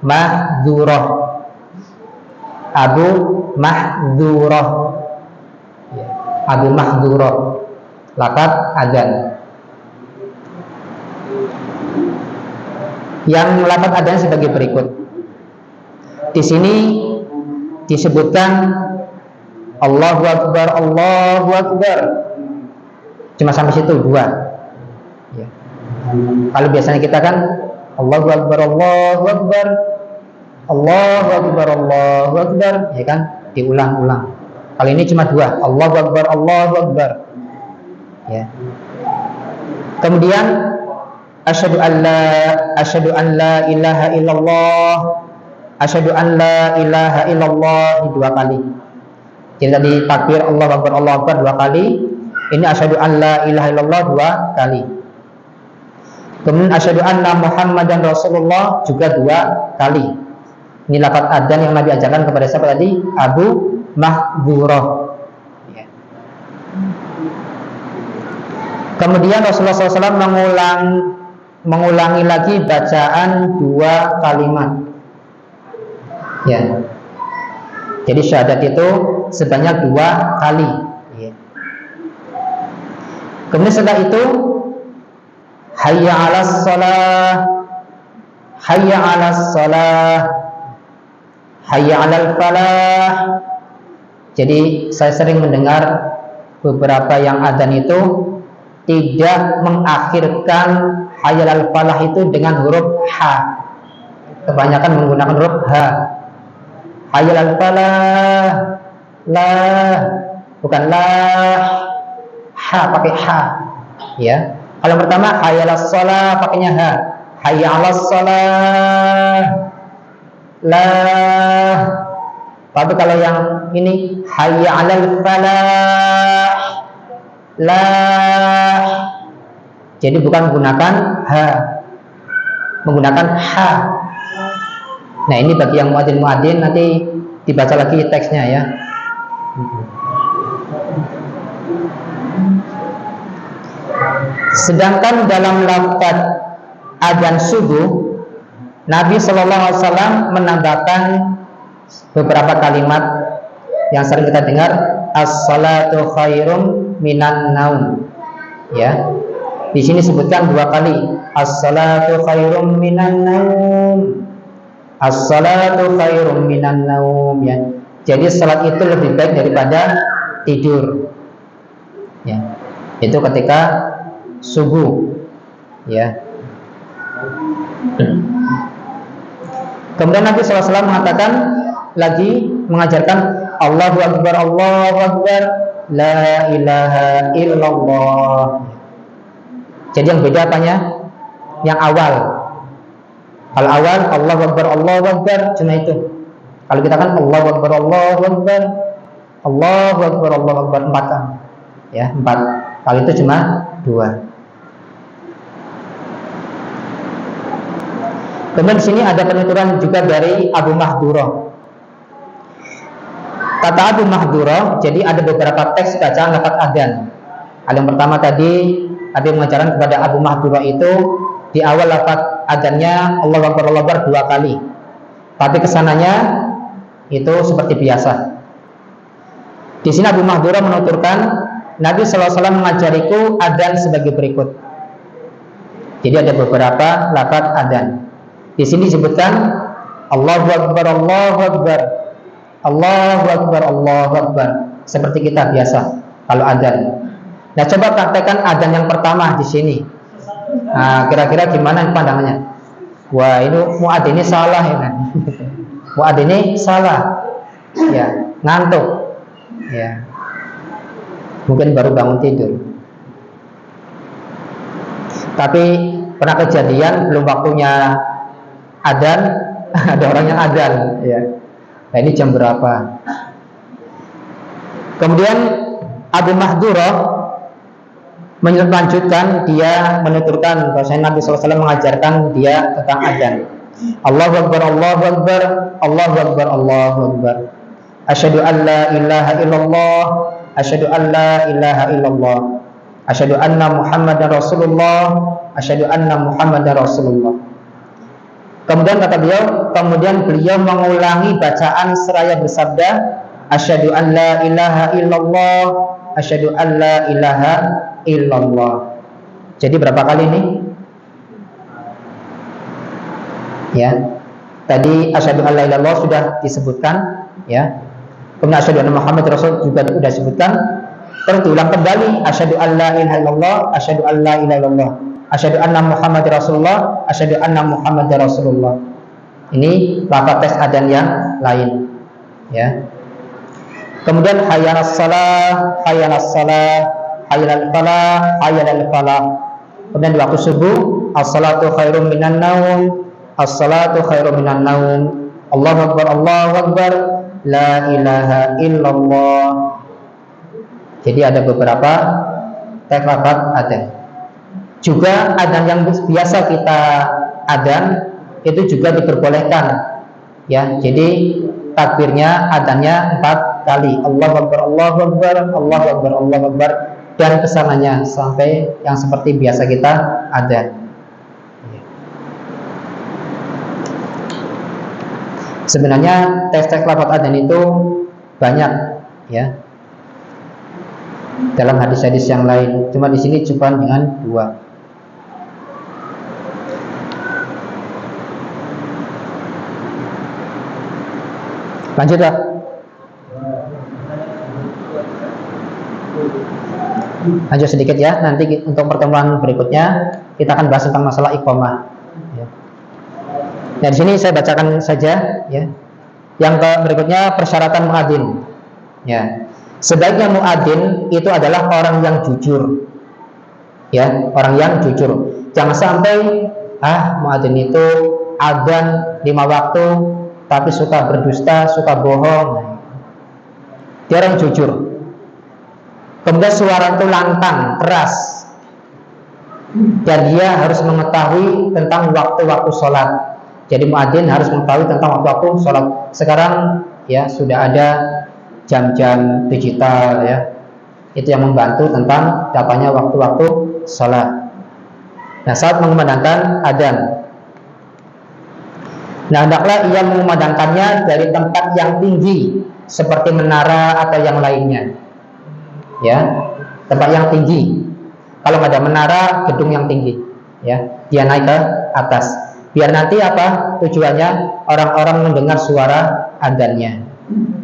Mahdurah. Abu Mahdurah. Abu Mahdurah. Lafaz adzan. Yang lafaz adzan sebagai berikut. Di sini disebutkan Allahu Akbar, Allahu Akbar. Cuma sampai situ, 2. Ya. Kalau biasanya kita kan Allahu Akbar, Allahu Akbar, Allahu Akbar, Allahu Akbar, ya kan, diulang-ulang. Kali ini cuma 2, Allahu Akbar, Allahu Akbar. Ya. Kemudian asyhadu an la ilaha illallah, asyhadu an la ilaha illallah 2 kali. Jadi tadi takbir Allahu Akbar 2 kali. Ini asyhadu an la ilaha illallah 2 kali. Kemudian asyhadu anna Muhammadan Rasulullah juga 2 kali. Ini lafaz adzan yang Nabi ajarkan kepada siapa tadi? Abu Mahdurah. Ya. Kemudian Rasulullah SAW mengulangi lagi bacaan 2 kalimat. Ya. Jadi syahadat itu sebanyak 2 kali. Ya. Kemudian setelah itu hayya 'alas shalah, hayya 'alas shalah, hayya 'alal falah. Jadi saya sering mendengar beberapa yang adzan itu tidak mengakhirkan hayya 'alal falah itu dengan huruf H. Kebanyakan menggunakan huruf H. Hayya 'alal falah, lah, bukan lah, H pakai H. Ya. Kalau pertama hayya 'alas shalah pakainya H. Hayya 'alas shalah, lah. Tapi kalau yang ini hayya 'alal falah, lah. Jadi bukan menggunakan H, menggunakan H. Nah, ini bagi yang muadzin nanti dibaca lagi teksnya ya. Sedangkan dalam lafaz adzan subuh, Nabi Shallallahu Alaihi Wasallam menambahkan beberapa kalimat yang sering kita dengar, as-salatu khairum minan naum. Ya, di sini sebutkan 2 kali, as-salatu khairum minan naum, as-salatu khairum minan naum. Ya, jadi salat itu lebih baik daripada tidur. Ya, itu ketika subuh. Ya. Kemudian Nabi SAW mengatakan lagi, mengajarkan Allahu Akbar, la ilaha illallah. Jadi yang beda apanya? Yang awal. Kalau awal Allahu Akbar, cuma itu. Kalau kita kan Allahu Akbar, Allahu Akbar 4 kan? Ya, 4. Kalau itu cuma 2. Kemudian di sini ada penuturan juga dari Abu Mahdurah. Kata Abu Mahdurah, jadi ada beberapa teks bacaan lafaz adzan. Yang pertama tadi ada pengajaran kepada Abu Mahdurah itu di awal lafaz adzannya Allahu Akbar 2 kali. Tapi kesananya itu seperti biasa. Di sini Abu Mahdurah menuturkan Nabi SAW mengajariku adzan sebagai berikut. Jadi ada beberapa lafaz adzan. Di sini disebutkan Allahu Akbar, Allahu Akbar, Allahu Akbar, Allahu Akbar, seperti kita biasa kalau adzan. Nah, coba praktekkan adzan yang pertama di sini. Nah, kira-kira gimana pandangannya? Wah, ini muadzin ini salah ya kan? Muadzin ini salah. Ya, ngantuk. Ya. Mungkin baru bangun tidur. Tapi pernah kejadian belum waktunya adzan, ada orang yang adzan, ya. Nah, ini jam berapa? Kemudian Abu Mahdurah melanjutkan, dia menuturkan bahwasanya Nabi SAW mengajarkan dia tentang adzan. Allahu Akbar, Allahu Akbar, Allahu Akbar, Allahu Akbar. Asyhadu an la ilaha illallah, asyhadu an la ilaha illallah, asyhadu anna Muhammadar Rasulullah, asyhadu anna Muhammadar Rasulullah. Kemudian kata beliau, kemudian beliau mengulangi bacaan seraya bersabda, asyhadu an la ilaha illallah, asyhadu an la ilaha illallah. Jadi berapa kali ini? Ya. Tadi asyhadu an la ilaha illallah sudah disebutkan, ya. Kemudian asyhadu anna Muhammad Rasul juga sudah disebutkan. Terus diulang kembali, asyhadu an la ilaha illallah, asyhadu an la ilaha illallah, asyhadu anna Muhammad Rasulullah, asyhadu anna Muhammad Rasulullah. Ini lafaz tes adzan yang lain, ya. Kemudian hayyalas shalah, hayyalas shalah, hayyal falah, hayyal falah. Kemudian di waktu subuh, as-salatu khairum minan naum, as-salatu khairum minan naum. Allahu Akbar, Allahu Akbar, la ilaha illallah. Jadi ada beberapa teks lafaz adzan. Juga adzan yang biasa kita adzan itu juga diperbolehkan, ya. Jadi takbirnya adzannya 4 kali, Allahu Akbar, Allahu Akbar, Allahu Akbar, Allahu Akbar, dan kesananya sampai yang seperti biasa kita adzan. Sebenarnya teks-teks lafaz adzan itu banyak, ya, dalam hadis-hadis yang lain. Cuma di sini cuma dengan 2. Lanjut ya. Lanjut sedikit ya. Nanti untuk pertemuan berikutnya kita akan bahas tentang masalah iqamah. Ya. Nah, di sini saya bacakan saja, ya. Yang berikutnya persyaratan muadzin. Ya. Sebaiknya muadzin itu adalah orang yang jujur. Ya, orang yang jujur. Jangan sampai muadzin itu adzan 5 waktu tapi suka berdusta, suka bohong. Dia orang jujur. Kemudian suara itu lantang, keras. Dan dia harus mengetahui tentang waktu-waktu sholat. Jadi muadzin harus mengetahui tentang waktu-waktu sholat. Sekarang ya sudah ada jam-jam digital, ya. Itu yang membantu tentang dapatnya waktu-waktu sholat. Nah, saat mengumandangkan adzan. Nah, hendaklah ia mengumandangkannya dari tempat yang tinggi seperti menara atau yang lainnya. Ya, tempat yang tinggi. Kalau nggak ada menara, gedung yang tinggi. Ya, dia naik ke atas. Biar nanti apa? Tujuannya orang-orang mendengar suara adzannya.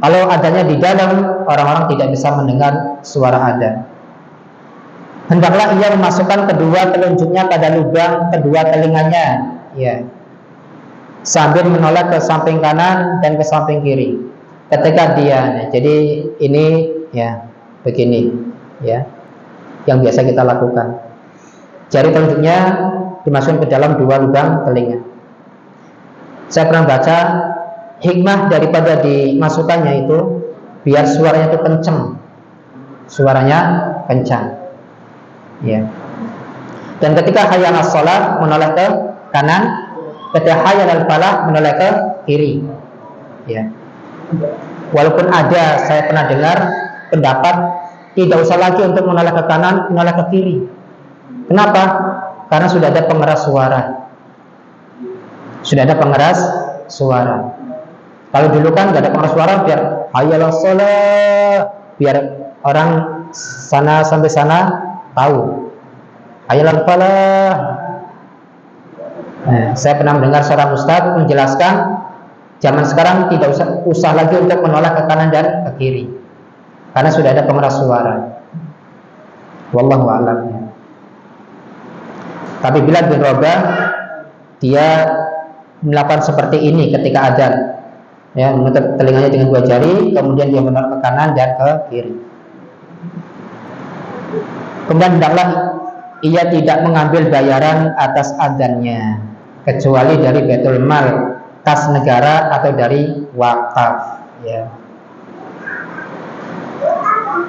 Kalau adzannya di dalam, orang-orang tidak bisa mendengar suara adzan. Hendaklah ia memasukkan kedua telunjuknya pada lubang kedua telinganya, ya, sambil menoleh ke samping kanan dan ke samping kiri. Ketika dia, jadi ini ya begini, ya, yang biasa kita lakukan. Jari telunjuknya dimasukkan ke dalam dua lubang telinga. Saya pernah baca hikmah daripada dimasukkannya itu biar suaranya itu kencang, suaranya kencang. Ya. Dan ketika hayya 'alas shalah menoleh ke kanan, ketika hayya 'alal falah menoleh ke kiri. Ya. Walaupun ada, saya pernah dengar pendapat tidak usah lagi untuk menoleh ke kanan, menoleh ke kiri. Kenapa? Karena sudah ada pengeras suara. Sudah ada pengeras suara. Kalau dulu kan nggak ada pengeras suara, biar hayya 'alas shalah, biar orang sana sampai sana tahu. Hayya 'alal falah. Nah, saya pernah mendengar seorang ustadz menjelaskan zaman sekarang tidak usah lagi untuk menoleh ke kanan dan ke kiri, karena sudah ada pengeras suara. Wallahu a'lam. Tapi bila dirubah, dia melakukan seperti ini ketika adzan, ya, menutup telinganya dengan dua jari, kemudian dia menoleh ke kanan dan ke kiri. Kemudian hendaklah ia tidak mengambil bayaran atas adzannya kecuali dari Baitul Mal, kas negara atau dari wakaf. Ya.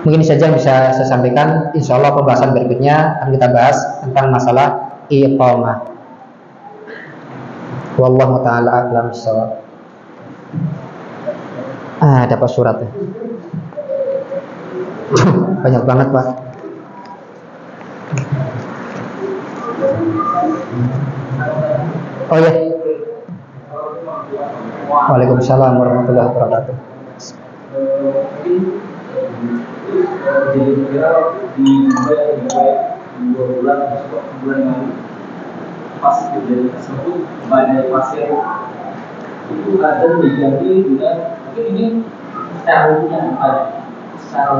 Mungkin saja yang bisa saya sampaikan. Insya Allah pembahasan berikutnya akan kita bahas tentang masalah iqamah. Wallahu ta'ala a'lam bishawab. Dapat suratnya. Banyak banget, Pak. Oh ya. Waalaikumsalam warahmatullahi wabarakatuh.
Pas kejadian tersebut banyak pasien itu ada terjadi dengan mungkin ini secara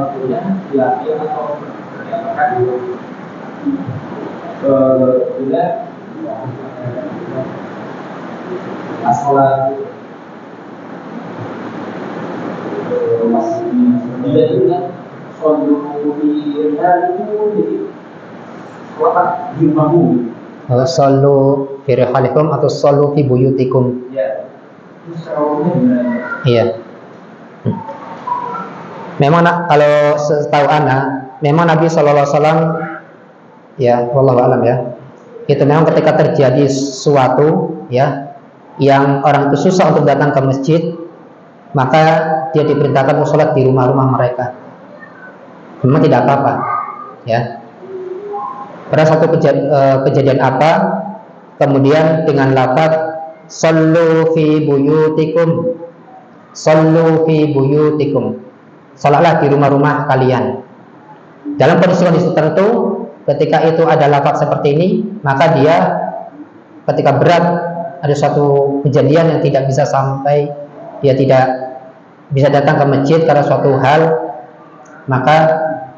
umumnya dilatih atau diapakan dengan masalah masih dia juga solusi itu jadi apa di rumahmu.
Sallu fi rihalikum atau sallu fi buyutikum.
Ya. Itu secara
Iya. Memang kalau setahu ana, memang Nabi Shallallahu Alaihi Wasallam, ya, wallahu alam ya, itu memang ketika terjadi sesuatu, ya, yang orang itu susah untuk datang ke masjid, maka dia diperintahkan untuk sholat di rumah-rumah mereka. Memang tidak apa-apa, ya. Pada satu kejadian apa, kemudian dengan lafaz sallu fi buyutikum, sallu fi buyutikum, salatlah di rumah-rumah kalian. Dalam kondisi-kondisi tertentu, ketika itu ada lafaz seperti ini, maka dia ketika berat, ada suatu kejadian yang tidak bisa sampai, dia tidak bisa datang ke masjid karena suatu hal, maka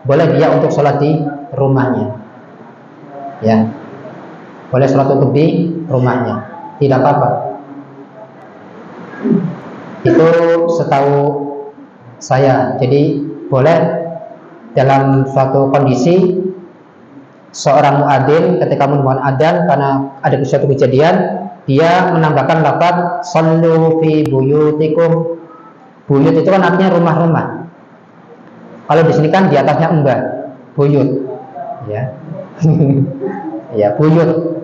boleh dia untuk sholat di rumahnya. Ya, boleh sholat untuk di rumahnya, tidak apa-apa. Itu setahu saya. Jadi boleh dalam suatu kondisi seorang muadzin ketika menunaikan adzan karena ada suatu kejadian, dia menambahkan lafaz sallu fi buyutikum. Buyut itu kan artinya rumah-rumah. Kalau di sini kan di atasnya enggak, buyut, ya. Ya, buyut,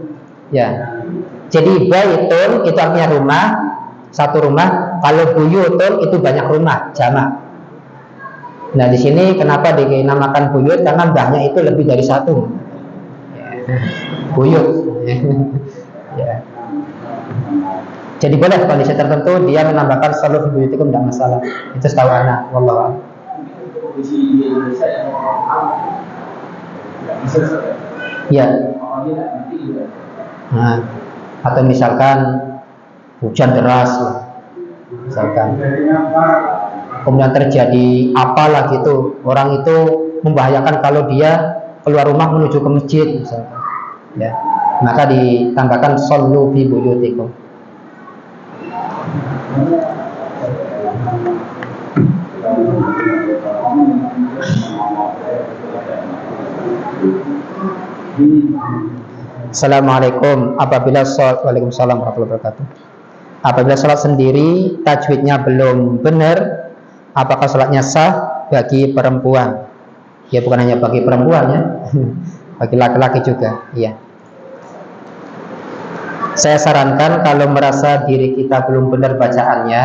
ya. Jadi baitun itu artinya rumah, satu rumah. Kalau buyutun itu banyak rumah, jamak. Nah, di sini kenapa dinamakan buyut? Karena mbahnya itu lebih dari satu. Ya. buyut. Ya. Jadi boleh kondisi tertentu dia menambahkan sallu fi buyutikum, tidak masalah. Itu setahu anak, wallahu a'lam.
Kondisi di Indonesia yang nggak bisa.
Ya.
Awalnya nanti juga.
Nah, atau misalkan hujan deras, misalkan, kemudian terjadi apalah gitu, orang itu membahayakan kalau dia keluar rumah menuju ke masjid, misalkan, ya, maka ditambahkan sallu fi buyutikum. Assalamualaikum. Waalaikumsalam warahmatullahi wabarakatuh. Apabila sholat sendiri tajwidnya belum benar, apakah sholatnya sah bagi perempuan? Ya, bukan hanya bagi perempuan ya, bagi laki-laki juga. Iya. Saya sarankan kalau merasa diri kita belum benar bacaannya,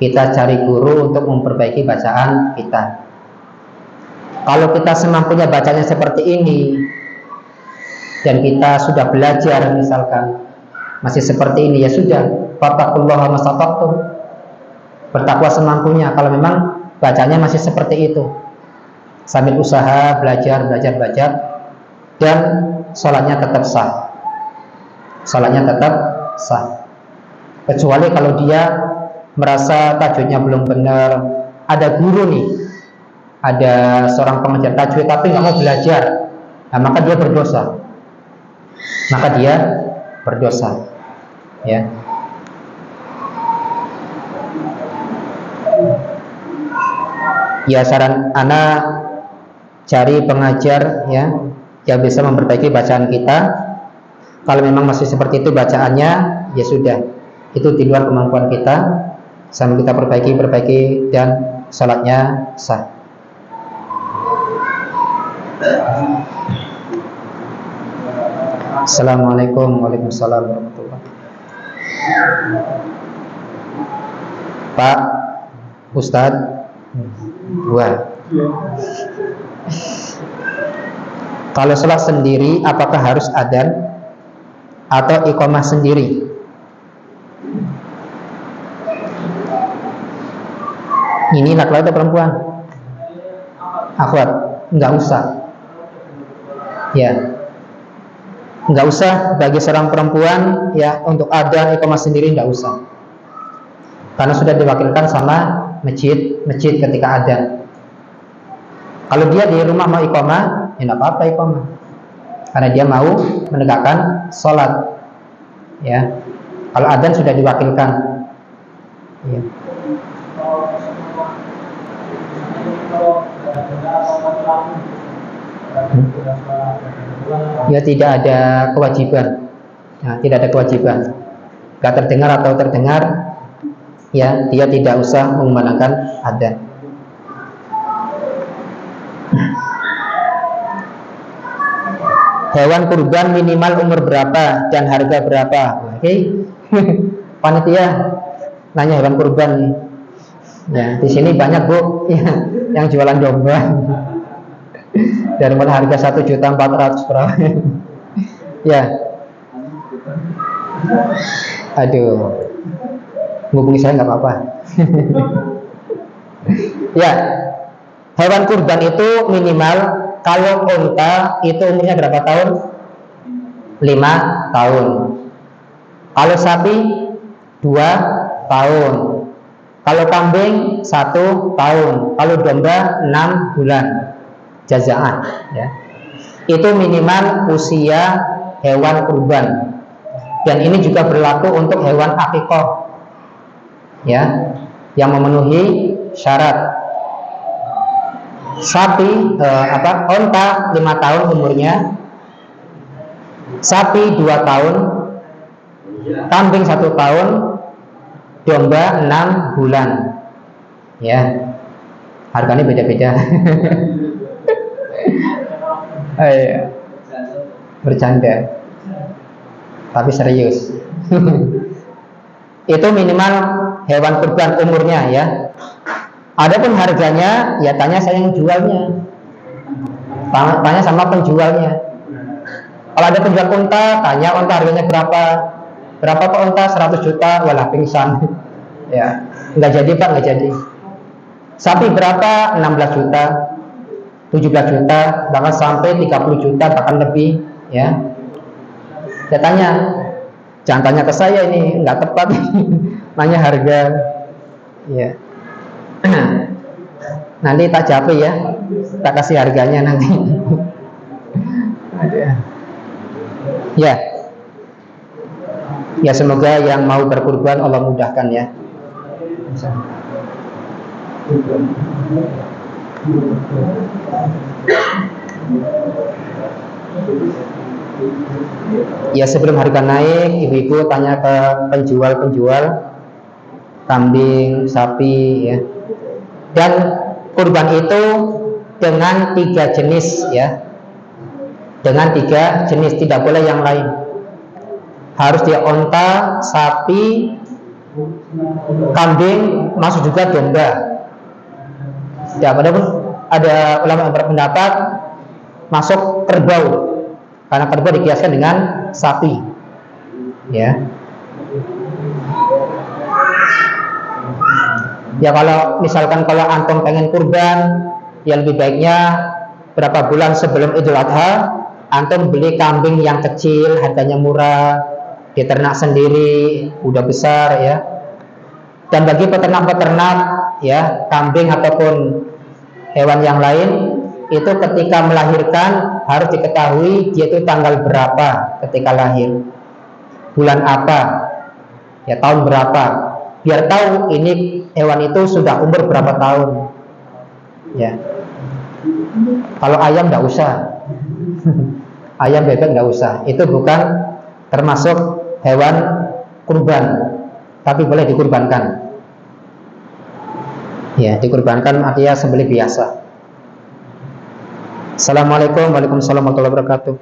kita cari guru untuk memperbaiki bacaan kita. Kalau kita semampunya bacanya seperti ini dan kita sudah belajar misalkan masih seperti ini, ya sudah, fattaqullaha mastata'tum, bertakwa semampunya. Kalau memang bacanya masih seperti itu, sambil usaha belajar dan sholatnya tetap sah. Sholatnya tetap sah. Kecuali kalau dia merasa tajwidnya belum benar, ada guru nih, ada seorang pengajar tajwid tapi nggak mau belajar, nah, maka dia berdosa. Ya. Ya, saran anak cari pengajar ya yang bisa memperbaiki bacaan kita. Kalau memang masih seperti itu bacaannya, ya sudah, itu di luar kemampuan kita, sambil kita perbaiki dan salatnya sah. Assalamualaikum warahmatullahi wabarakatuh. Pak Ustadz, kalau sholat sendiri apakah harus adzan atau iqamah sendiri? Ini laki-laki atau perempuan? Akhwat, nggak usah. Ya, nggak usah bagi seorang perempuan ya untuk adzan iqamah sendiri, nggak usah. Karena sudah diwakilkan sama masjid ketika adzan. Kalau dia di rumah mau iqamah, ya nggak apa-apa iqamah. Karena dia mau menegakkan sholat. Ya, kalau adzan sudah diwakilkan. Ya. Ya, tidak ada kewajiban. Nah, tidak ada kewajiban. Gak terdengar atau terdengar, ya dia tidak usah mengumandangkan adzan. Hewan kurban minimal umur berapa dan harga berapa? Oke. Panitia nanya hewan kurban. Ya, di sini banyak Bu ya, yang jualan domba. Dari mulai harga 1.400.000 per orang. Ya. Aduh. Hubungi saya nggak apa-apa. Ya. Hewan kurban itu minimal, kalau unta itu umurnya berapa tahun? 5 tahun. Kalau sapi 2 tahun. Kalau kambing 1 tahun. Kalau domba 6 bulan. Jazaan ya. Itu minimal usia hewan kurban. Dan ini juga berlaku untuk hewan akikah. Ya, yang memenuhi syarat. Sapi onta 5 tahun umurnya, sapi 2 tahun, kambing 1 tahun, domba 6 bulan. Ya, harganya beda-beda. Bercanda, tapi serius. Itu minimal hewan kurban umurnya ya. Adapun harganya, ya tanya saya yang jualnya, tanya sama penjualnya. Kalau ada penjual unta, tanya unta harganya berapa? Berapa Pak unta? 100 juta. Walah pingsan. Ya, nggak jadi Pak, nggak jadi. Sapi berapa? 16 juta, 17 juta, bahkan sampai 30 juta, bahkan lebih. Ya, saya tanya, jangan tanya ke saya, ini nggak tepat. Nanya harga. Ya. Nanti tak japri ya, tak kasih harganya nanti. Ya, ya semoga yang mau berkurban Allah mudahkan ya. Ya sebelum harga naik, ibu-ibu tanya ke penjual-penjual kambing, sapi ya. Dan kurban itu dengan 3 jenis ya. Dengan 3 jenis, tidak boleh yang lain. Harus dia onta, sapi, kambing, masuk juga domba. Ya, padahal ada ulama yang berpendapat masuk kerbau, karena kerbau dikiaskan dengan sapi. Ya. Ya kalau misalkan kalau antum pengen kurban, yang lebih baiknya berapa bulan sebelum Idul Adha antum beli kambing yang kecil, harganya murah, diternak sendiri, udah besar ya. Dan bagi peternak-peternak ya, kambing ataupun hewan yang lain itu ketika melahirkan harus diketahui dia itu tanggal berapa ketika lahir, bulan apa, ya tahun berapa, biar tahu ini hewan itu sudah umur berapa tahun. Ya. Kalau ayam nggak usah, ayam bebek nggak usah, itu bukan termasuk hewan kurban, tapi boleh dikurbankan. Ya, dikurbankan artinya sembelih biasa. Assalamualaikum warahmatullahi wabarakatuh.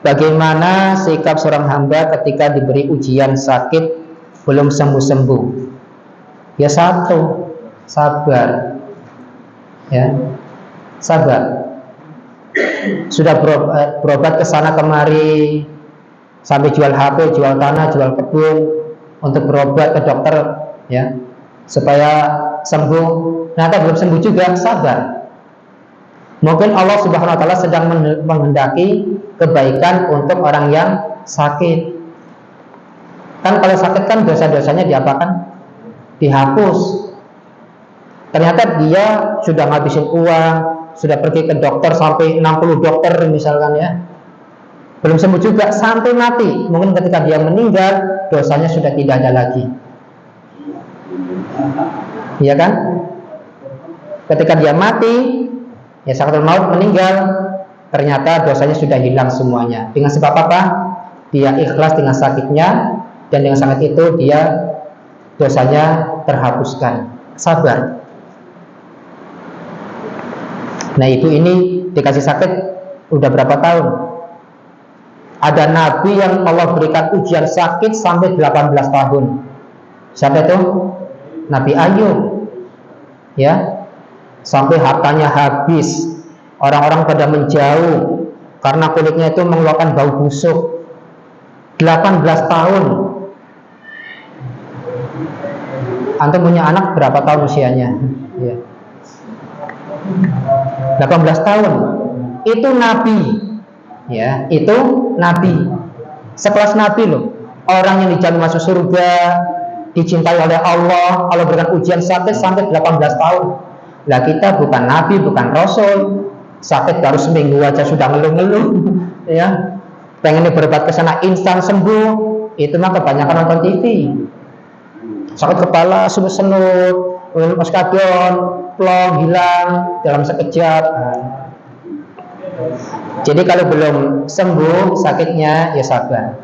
Bagaimana sikap seorang hamba ketika diberi ujian sakit belum sembuh-sembuh? Ya satu, sabar. Ya, sabar. Sudah berobat ke sana kemari, sampai jual HP, jual tanah, jual kebun untuk berobat ke dokter, ya, supaya sembuh. Ternyata belum sembuh juga, sabar. Mungkin Allah Subhanahu wa taala sedang menghendaki kebaikan untuk orang yang sakit. Kan kalau sakit kan dosa-dosanya diapakan? Dihapus. Ternyata dia sudah ngabisin uang, sudah pergi ke dokter sampai 60 dokter misalkan ya, belum sembuh juga sampai mati. Mungkin ketika dia meninggal dosanya sudah tidak ada lagi. Iya kan? Ketika dia mati, ya sakaratul maut, meninggal, ternyata dosanya sudah hilang semuanya. Dengan sebab apa? Dia ikhlas dengan sakitnya, dan dengan sakit itu dia dosanya terhapuskan. Sabar. Nah ibu ini dikasih sakit udah berapa tahun? Ada nabi yang Allah berikan ujian sakit sampai 18 tahun. Siapa itu? Nabi Ayub. Ya, sampai hartanya habis, orang-orang pada menjauh karena kulitnya itu mengeluarkan bau busuk. 18 tahun. Antum punya anak berapa tahun usianya? Ya. 18 tahun. Itu nabi. Ya, itu nabi. Sekelas nabi loh. Orang yang dijamin masuk surga, dicintai oleh Allah, Allah berikan ujian sakit sampai 18 tahun. Lah kita bukan nabi, bukan rasul, sakit baru seminggu aja sudah ngeluh-ngeluh, ya. Pengen berobat ke sana instan sembuh, itu mah kebanyakan nonton TV. Sakit kepala, senut, oskadon, plong hilang dalam sekejap. Jadi kalau belum sembuh sakitnya, ya sabar.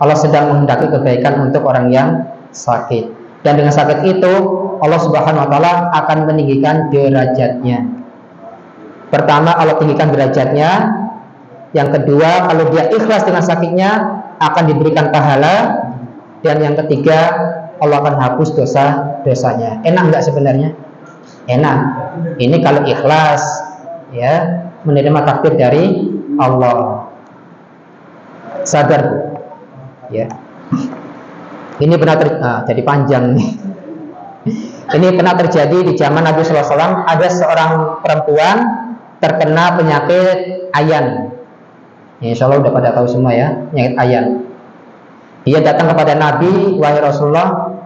Allah sedang menghendaki kebaikan untuk orang yang sakit. Dan dengan sakit itu Allah Subhanahu wa taala akan meninggikan derajatnya. Pertama Allah tinggikan derajatnya. Yang kedua kalau dia ikhlas dengan sakitnya akan diberikan pahala. Dan yang ketiga Allah akan hapus dosa-dosanya. Enak enggak sebenarnya? Enak. Ini kalau ikhlas ya, menerima takdir dari Allah. Sabar Bu. Ya. Ini benar jadi panjang nih. Ini pernah terjadi di zaman Nabi Sallallahu Alaihi Wasallam. Ada seorang perempuan terkena penyakit ayan. Insya Allah udah pada tahu semua ya, penyakit ayan. Dia datang kepada Nabi, wahai Rasulullah,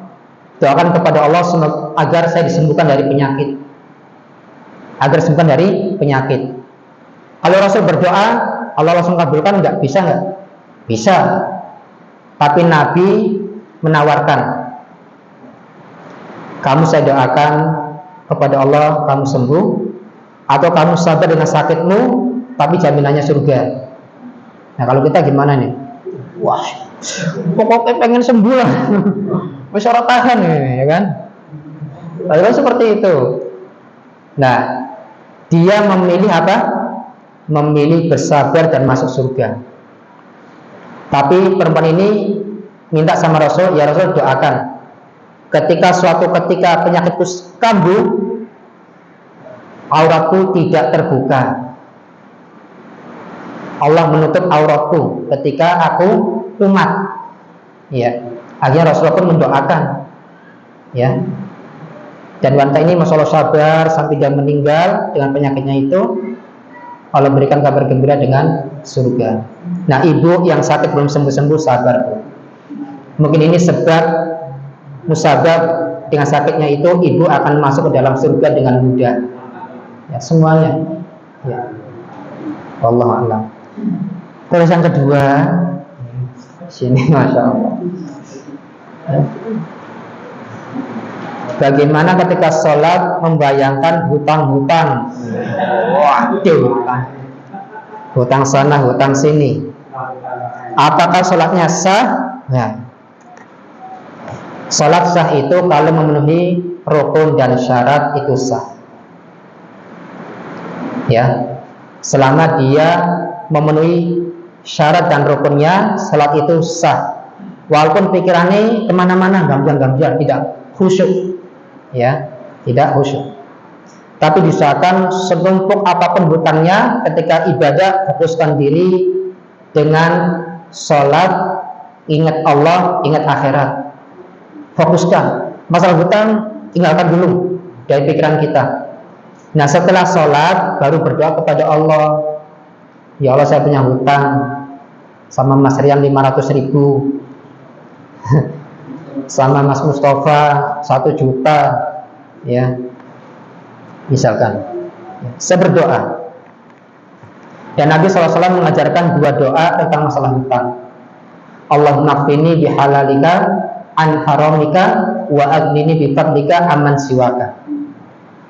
doakan kepada Allah agar saya disembuhkan dari penyakit. Agar disembuhkan dari penyakit. Kalau Rasul berdoa, Allah langsung kabulkan enggak? Bisa enggak? Bisa. Tapi Nabi menawarkan, kamu saya doakan kepada Allah kamu sembuh, atau kamu sabar dengan sakitmu tapi jaminannya surga. Nah kalau kita gimana nih? Wah, pokoknya pengen sembuh lah. Wis ora tahan ini, ya kan? Lalu seperti itu. Nah, dia memilih apa? Memilih bersabar dan masuk surga. Tapi perempuan ini minta sama Rasul, ya Rasul doakan, ketika suatu ketika penyakitku kambuh, auratku tidak terbuka. Allah menutup auratku ketika aku umat. Ya, akhirnya Rasulullah pun mendoakan. Ya, dan wanita ini masya Allah sabar sampai dia meninggal dengan penyakitnya itu. Allah berikan kabar gembira dengan surga. Nah, ibu yang sakit belum sembuh-sembuh sabar Bu. Mungkin ini sebab musabab dengan sakitnya itu ibu akan masuk ke dalam surga dengan mudah. Ya, semuanya. Ya. Wallahu a'lam. Terus yang kedua, sini masya Allah. Bagaimana ketika sholat membayangkan hutang-hutang? Waduh, hutang sana, hutang sini. Apakah sholatnya sah? Nah, sholat sah itu kalau memenuhi rukun dan syarat itu sah. Ya, selama dia memenuhi syarat dan rukunnya, sholat itu sah. Walaupun pikirannya kemana-mana, gambar-gambar, tidak khusyuk. Ya, tidak khusyuk. Tapi diusahakan senumpuk apapun hutangnya, ketika ibadah fokuskan diri dengan sholat, ingat Allah, ingat akhirat. Fokuskan. Masalah hutang tinggalkan dulu dari pikiran kita. Nah, setelah sholat baru berdoa kepada Allah. Ya Allah, saya punya hutang sama Mas Rian 500.000, sama Mas Mustafa 1 juta, ya, misalkan. Saya berdoa. Dan Nabi SAW mengajarkan 2 doa tentang masalah hutang. Allahumma qfini bihalalika an haramika wa aghnini bifadlika amman siwaka.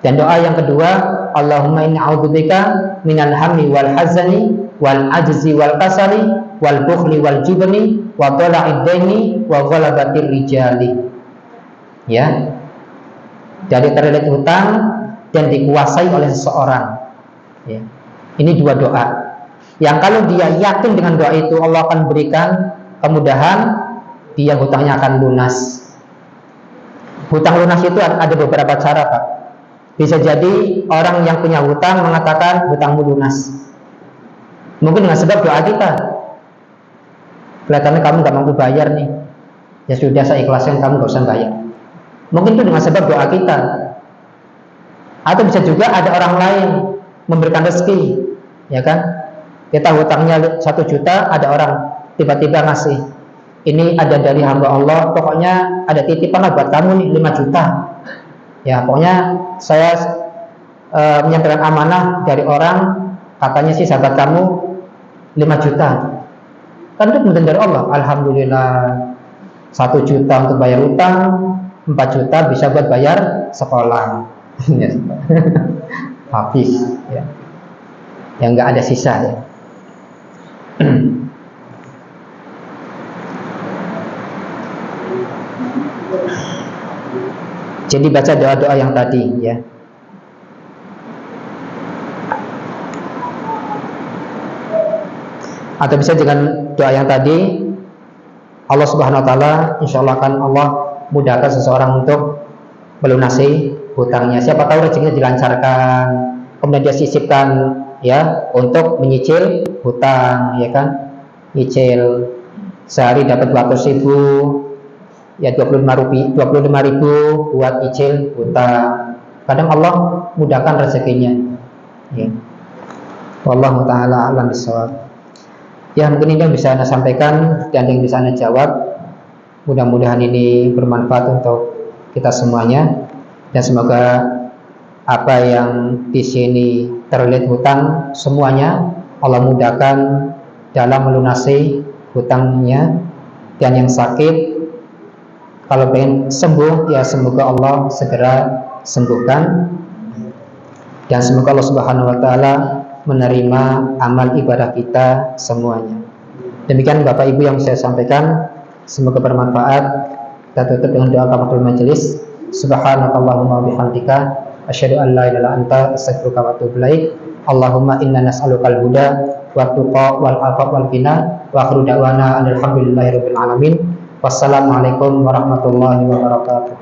Dan doa yang kedua, Allahumma inni a'udzubika minal hammi wal hazani wal ajzi wal kasali wal bukhli wal jubni wa dhala'id daini wa ghalabatir rijali. Ya. Dari terlilit hutang dan dikuasai oleh seseorang. Ya. Ini 2 doa yang kalau dia yakin dengan doa itu Allah akan berikan kemudahan, dia hutangnya akan lunas. Hutang lunas itu ada beberapa cara, Pak. Bisa jadi orang yang punya hutang mengatakan hutangmu lunas. Mungkin dengan sebab doa kita. Kelihatannya kamu gak mampu bayar nih. Ya sudah, saya ikhlasin, kamu gak usah bayar. Mungkin itu dengan sebab doa kita. Atau bisa juga ada orang lain memberikan rezeki, ya kan? Kita hutangnya 1 juta, ada orang tiba-tiba ngasih, ini ada dari hamba Allah, pokoknya ada titipan lah buat kamu nih 5 juta. Ya, pokoknya saya menyampaikan amanah dari orang, katanya sih sahabat kamu 5 juta. Kan itu kemudian dari Allah. Alhamdulillah, 1 juta untuk bayar utang, 4 juta bisa buat bayar sekolah. Habis, ya. Yang nggak ada sisa, ya. Jadi baca doa-doa yang tadi, ya. Atau bisa dengan doa yang tadi, Allah Subhanahu wa taala insyaallah akan Allah mudahkan seseorang untuk melunasi hutangnya. Siapa tahu rezekinya dilancarkan, kemudian dia sisipkan, ya, untuk menyicil hutang, ya kan. nyicil sehari dapat 200.000, ya 25.000 buat nyicil utang. Kadang Allah mudahkan rezekinya. Ya. Wallahu taala a'lam bishawab. Ya, mungkin ini yang bisa Anda sampaikan dan yang bisa Anda jawab. Mudah-mudahan ini bermanfaat untuk kita semuanya, dan semoga apa yang di sini terlihat hutang semuanya Allah mudahkan dalam melunasi hutangnya, dan yang sakit kalau pengen sembuh ya semoga Allah segera sembuhkan, dan semoga Allah Subhanahu wa taala menerima amal ibadah kita semuanya. Demikian Bapak Ibu yang saya sampaikan, semoga bermanfaat. Kita tutup dengan doa kafaratul majelis. Subhanakallahumma bihamdika asyhadu an la ilaha illa anta astaghfiruka wa atubu ilaik. Allahumma inna nas'alukal huda wat tuqa wal afaf wal ghina wa akhiru da'wana alhamdulillahirabbil alamin. Wassalamualaikum warahmatullahi wabarakatuh.